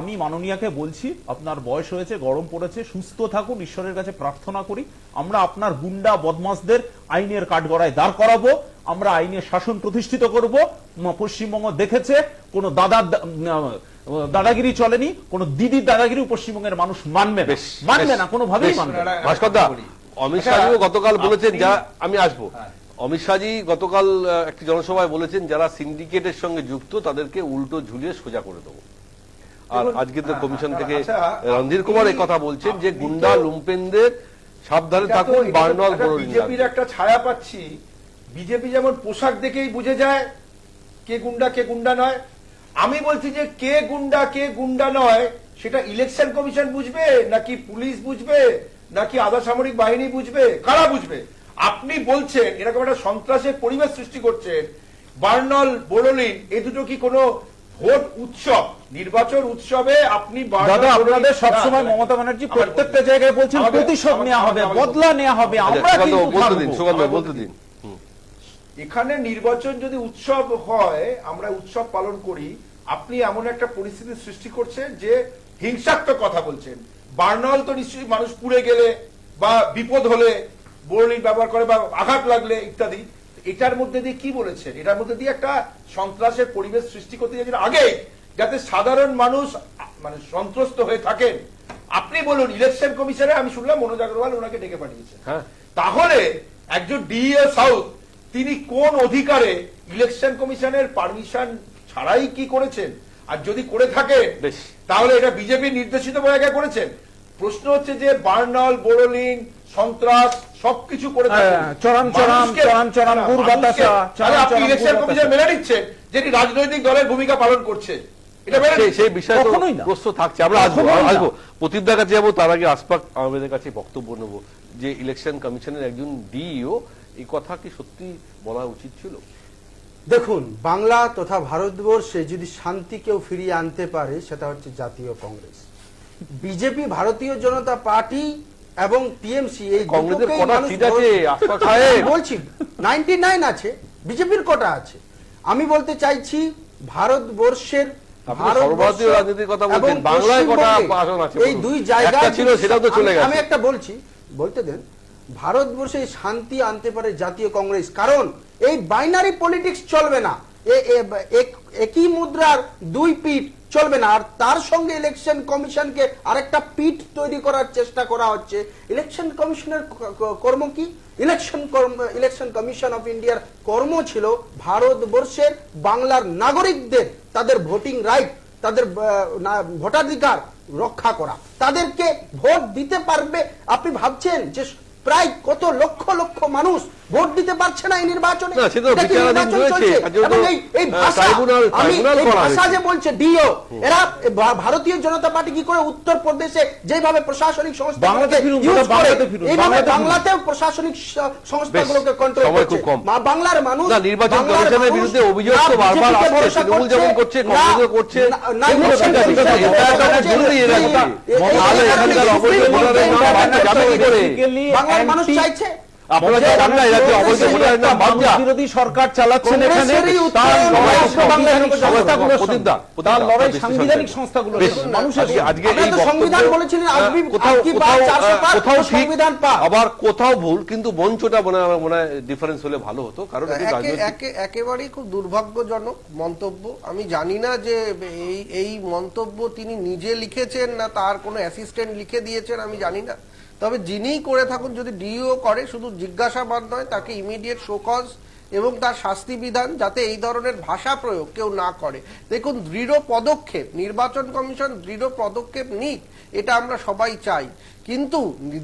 আমি মাননীয়াকে বলছি, আপনার বয়স হয়েছে, গরম পড়েছে, সুস্থ থাকুন, ঈশ্বরের কাছে প্রার্থনা করি। আমরা আপনার গুন্ডা বদমাশদের আইনের কাঠগড়ায় দাঁড় করাবো, আমরা আইনের শাসন প্রতিষ্ঠিত করব। পশ্চিমবঙ্গ দেখেছে কোন দাদাগিরি চলেনি, কোন দিদির দাদাগিরি পশ্চিমবঙ্গের মানুষ মানবে না, কোনোভাবেই মানবে না। ভাস্করদা, অমিত শাহজিও গতকাল বলেছেন, আমি আসবো, অমিত শাহজি গতকাল একটি জনসভায় বলেছেন যারা সিন্ডিকেটের সঙ্গে যুক্ত তাদেরকে উল্টো ঝুলিয়ে সোজা করে দেবো। আর আজকে তো কমিশন থেকে রণধীর কুমার এই কথা বলছেন যে গুন্ডা লুম্পেনদের সাবধানে থাকুন, বার্নল বোরোলিন। বিজেপির একটা ছায়া পাচ্ছি। বিজেপি যেমন পোশাক দেখেই বুঝে যায় কে গুন্ডা নয়। আমি বলছি যে কে গুন্ডা নয় সেটা ইলেকশন কমিশন বুঝবে, নাকি পুলিশ বুঝবে, নাকি আধা সামরিক বাহিনী বুঝবে? কারা বুঝবে? আপনি বলছেন এরকম একটা সন্ত্রাসের পরিবেশ সৃষ্টি করছেন, বার্নল বোরোলিন এই দুটো কি কোনো ভোট উৎসব, নির্বাচন উৎসবে আপনি দাদা আপনাদের সবসময় মমতা ব্যানার্জি প্রত্যেকটা জায়গায় বলছেন প্রতিশোধ নেওয়া হবে, বদলা নেওয়া হবে, আমরা কিন্তু বলতে দিন। এখানে নির্বাচন যদি উৎসব হয়, আমরা উৎসব পালন করি, আপনি এমন একটা পরিস্থিতি সৃষ্টি করছেন যে হিংসাত্মক কথা বলছেন। বার্নল তো নিশ্চয়ই মানুষ পুড়ে গেলে বা বিপদ হলে বোরোলিন ব্যবহার করে বা আঘাত লাগলে ইত্যাদি, এটার মধ্যে দিয়ে কি বলেছেন? এটার মধ্যে দিয়ে একটা সন্ত্রাসের পরিবেশ সৃষ্টি করতে যাচ্ছেন আগে, যাতে সাধারণ মানুষ মানে সন্ত্রস্ত হয়ে থাকেন। আপনি বলুন, ইলেকশন কমিশনে আমি শুনলাম মনোজ আগরওয়াল ওনাকে ডেকে পাঠিয়েছেন, তাহলে একজন ডিএ সাউথ তিনি কোন অধিকারে ইলেকশন কমিশনের পারমিশন ছাড়াই কি করেছেন? আর যদি করে থাকে তাহলে এটা বিজেপির নির্দেশিত জায়গায় করেছেন। প্রশ্ন হচ্ছে যে বার্নল বোরোলিন সন্ত্রাস সবকিছু করে আপনি ইলেকশন কমিশন মেনে নিচ্ছেন যেটি রাজনৈতিক দলের ভূমিকা পালন করছে, সেই বিষয়ে প্রশ্ন থাকছে। আমরা আসবো প্রতিদার কাছে যাবো, তার আগে আশফাক আহমেদের কাছে বক্তব্য নেব যে ইলেকশন কমিশনের একজন ডিইও এই কথা কি সত্যি বলা উচিত ছিল? দেখুন, বাংলা তথা ভারতবর্ষে যদি শান্তি কেউ ফিরিয়ে আনতে পারে সেটা হচ্ছে জাতীয় কংগ্রেস। বিজেপি, ভারতীয় জনতা পার্টি এবং টিএমসি এই কংগ্রেসের কটা সিট আছে বলছি 99 আছে, বিজেপির কটা আছে। আমি বলতে চাইছি ভারতবর্ষের সর্বভারতীয় রাজনীতির কথা বলছেন, বাংলায় কটা আসন আছে এই দুই জায়গায় ছিল, সেটাও তো চলে গেছে। আমি একটা বলতে দেন, ভারতবর্ষে শান্তি আনতে পারে জাতীয় কংগ্রেস, কারণ এই বাইনারি পলিটিক্স চলবে না, একই মুদ্রার দুই পিঠ চলবে না। আর তার সঙ্গে ইলেকশন কমিশনকে আরেকটা পিঠ তৈরি করার চেষ্টা করা হচ্ছে। ইলেকশন কমিশনের কর্ম কি? ইলেকশন কমিশন অফ ইন্ডিয়ার কর্ম ছিল ভারতবর্ষের বাংলার নাগরিকদের তাদের ভোটিং রাইট, তাদের ভোটাধিকার রক্ষা করা, তাদেরকে ভোট দিতে পারবে। আপনি ভাবছেন যে প্রায় কত লক্ষ লক্ষ মানুষ ভোট দিতে পারছে না এই নির্বাচনে? এই ভাষা যে বলছে ডিও, এরা ভারতীয় জনতা পার্টি কি করে উত্তর প্রদেশে যেভাবে প্রশাসনিক সংস্থাগুলোকে ইউজ করে এইভাবে বাংলাতেও প্রশাসনিক সংস্থাগুলোকে কন্ট্রোল করছে। বাংলার মানুষ নির্বাচন কমিশনের বিরুদ্ধে অভিযোগ তো বারবার আসছে, তৃণমূল যেমন করছে, কংগ্রেসও করছে। বাংলার মানুষ চাইছে বিরোধী সরকার চালাচ্ছেন এখানে, সাংবিধানিক সংস্থাগুলো সংবিধান বলেছিলেন আবার কোথাও ভুল, কিন্তু মঞ্চটা মনে হয় ডিফারেন্স হলে ভালো হতো। কারণ একেবারেই খুব দুর্ভাগ্যজনক মন্তব্য। আমি জানি না যে এই মন্তব্য তিনি নিজে লিখেছেন না তার কোনো অ্যাসিস্ট্যান্ট লিখে দিয়েছেন, আমি জানি না। তবে যিনিই করে থাকুন, যদি ডিও করে, শুধু জিজ্ঞাসাবাদ নয়, তাকে ইমিডিয়েট শোকজ এবং তার শাস্তি বিধান, যাতে এই ধরনের ভাষা প্রয়োগ কেউ না করে। দেখুন, দৃঢ় পদক্ষেপ, নির্বাচন কমিশন দৃঢ় পদক্ষেপ নিক, এটা আমরা সবাই চাই, কিন্তু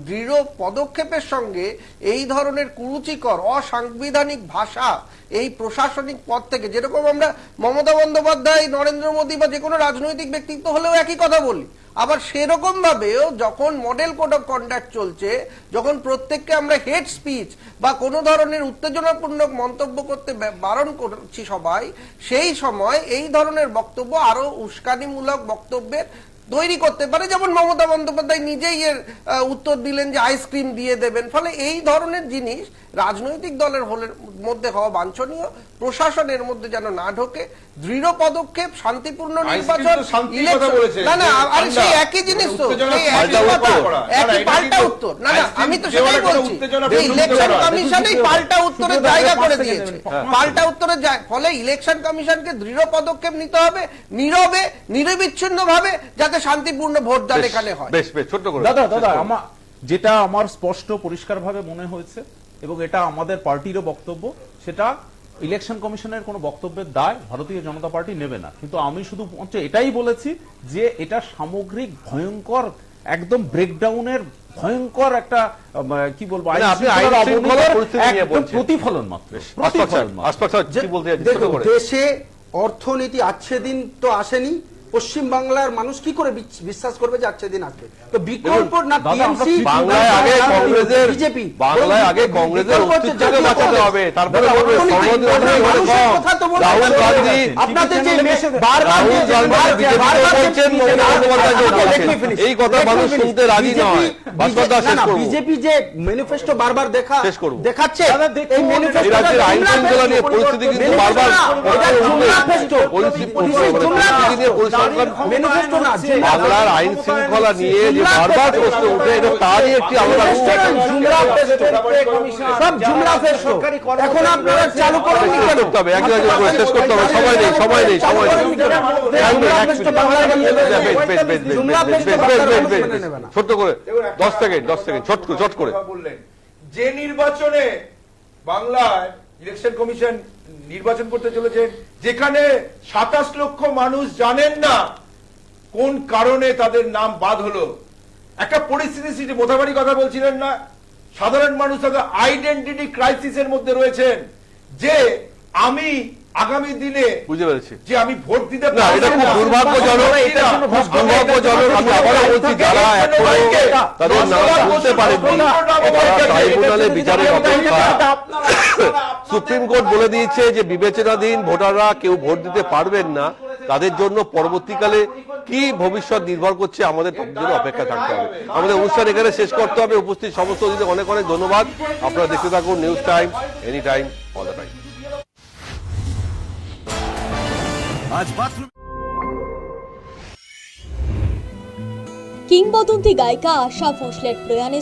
দৃঢ় পদক্ষেপের সঙ্গে এই ধরনের কুরুচিকর অসাংবিধানিক ভাষা এই প্রশাসনিক পদ থেকে, যেরকম আমরা মমতা বন্দ্যোপাধ্যায়, নরেন্দ্র মোদী বা যে কোনো রাজনৈতিক ব্যক্তিত্ব হলেও একই কথা বলি, আবার সেরকম ভাবেও যখন মডেল কোড অফ কন্ডাক্ট চলছে, যখন প্রত্যেককে আমরা হেট স্পিচ বা কোনো ধরনের উত্তেজনাপূর্ণ মন্তব্য করতে বারণ করছি সবাই, সেই সময় এই ধরনের বক্তব্য আরো উস্কানিমূলক বক্তব্যের তৈরি করতে পারে। যেমন মমতা বন্দ্যোপাধ্যায় নিজেই এর উত্তর দিলেন যে আইসক্রিম দিয়ে দেবেন। ফলে এই ধরনের জিনিস রাজনৈতিক দলের মধ্যে হওয়া বাঞ্ছনীয়, প্রশাসনের মধ্যে যেন না ঢোকে। দৃঢ় পদক্ষেপ, শান্তিপূর্ণ নির্বাচন, না না, আর সেই একই জিনিস তো, একই পাল্টা উত্তর। না না, আমি তো সেটাই বলছি, ইলেকশন কমিশন এই পাল্টা উত্তরের জায়গা করে দিয়েছে, পাল্টা উত্তরের ফলে ইলেকশন কমিশনকে দৃঢ় পদক্ষেপ নিতে হবে, নীরবে নিরবিচ্ছিন্ন ভাবে, যাতে শান্তিপূর্ণ ভোটদান এখানে হয়। দাদা যেটা আমার স্পষ্ট পরিষ্কার ভাবে মনে হয়েছে, এবং এটা আমাদের পার্টিরও বক্তব্য, সেটা ইলেকশন কমিশনের কোনো বক্তব্যের দায় ভারতীয় জনতা পার্টি নেবে না। কিন্তু আমি শুধু এটাই বলেছি যে এটা সামগ্রিক ভয়ঙ্কর, একদম ব্রেকডাউনের ভয়ঙ্কর একটা কি বলবো প্রতিফলন মাত্র। দেশে অর্থনীতি আছে দিন তো আসেনি, পশ্চিম বাংলার মানুষ কি করে বিশ্বাস করবে যে আজকে দিন আসবে? তো বিকল্প না দাদা, আমরা টিএমসি, বাংলায় আগে কংগ্রেসের বিজেপি, বাংলায় আগে কংগ্রেসের অস্তিত্বকে বাঁচাতে হবে, তারপরে বলবে সর্বদলীয় মানুষের কথা তো বলতে রাহুল হবে। গান্ধী আপনাদের যে রাহুল গান্ধী বিজেপিকে বলছেন, মমতা বন্দ্যোপাধ্যায়কে বলছেন। এই কথা মানুষ শুনতে রাজি নয়। ভাস্করদা, শেষ করবো। বিজেপি যে ম্যানিফেস্টো বারবার শেষ করবো। দেখাচ্ছে, এই এই ম্যানিফেস্টো রাজ্যের আইন শৃঙ্খলা নিয়ে পরিস্থিতি কিন্তু বারবার বাংলার আইন শৃঙ্খলা নিয়ে যে বারবার প্রশ্ন উঠে, এটা তারই একটি আলাদা রূপ। সব জুমলা ফেস্টো এখন আপনারা চালু করেন নি কেন? করতে হবে, একজন একজন করে শেষ করতে হবে। সময় নেই, সময় নেই, সময় নেই। ছোট্ট করে 10 সেকেন্ড ছোট করে বললেন যে নির্বাচনে বাংলায় ইলেকশন কমিশন নির্বাচন করতে চলেছেন, যেখানে 27 লক্ষ মানুষ জানেন না কোন কারণে তাদের নাম বাদ হলো, একটা পরিস্থিতি সৃষ্টি, মোথাবাড়ি কথা বলছিলেন না, সাধারণ মানুষ তাদের আইডেন্টিটি ক্রাইসিসের মধ্যে রয়েছেন, যে আমি আগামী দিনে বুঝতে পেরেছি যে আমি ভোট দিতে না, এটা খুব দুর্ভাগ্যজনক। আমি আবারও বলছি, যারা এখনো তাদের নাম বলতে পারেননি, তারা ট্রাইব্যুনালে বিচারের অপেক্ষা। সুপ্রিম কোর্ট বলে দিয়েছে যে বিবেচনাধীন ভোটাররা কেউ ভোট দিতে পারবেন না, তাদের জন্য পরবর্তীকালে কি ভবিষ্যৎ নির্ভর করছে আমাদের তার জন্য অপেক্ষা থাকতে হবে। আমাদের অনুষ্ঠান এখানে শেষ করতে হবে। উপস্থিত সমস্ত অতিথিদের অনেক অনেক ধন্যবাদ। আপনারা দেখতে থাকুন news time, any time, all the time. কিংবদন্তি গায়িকা আশা ভোসলের প্রয়াণে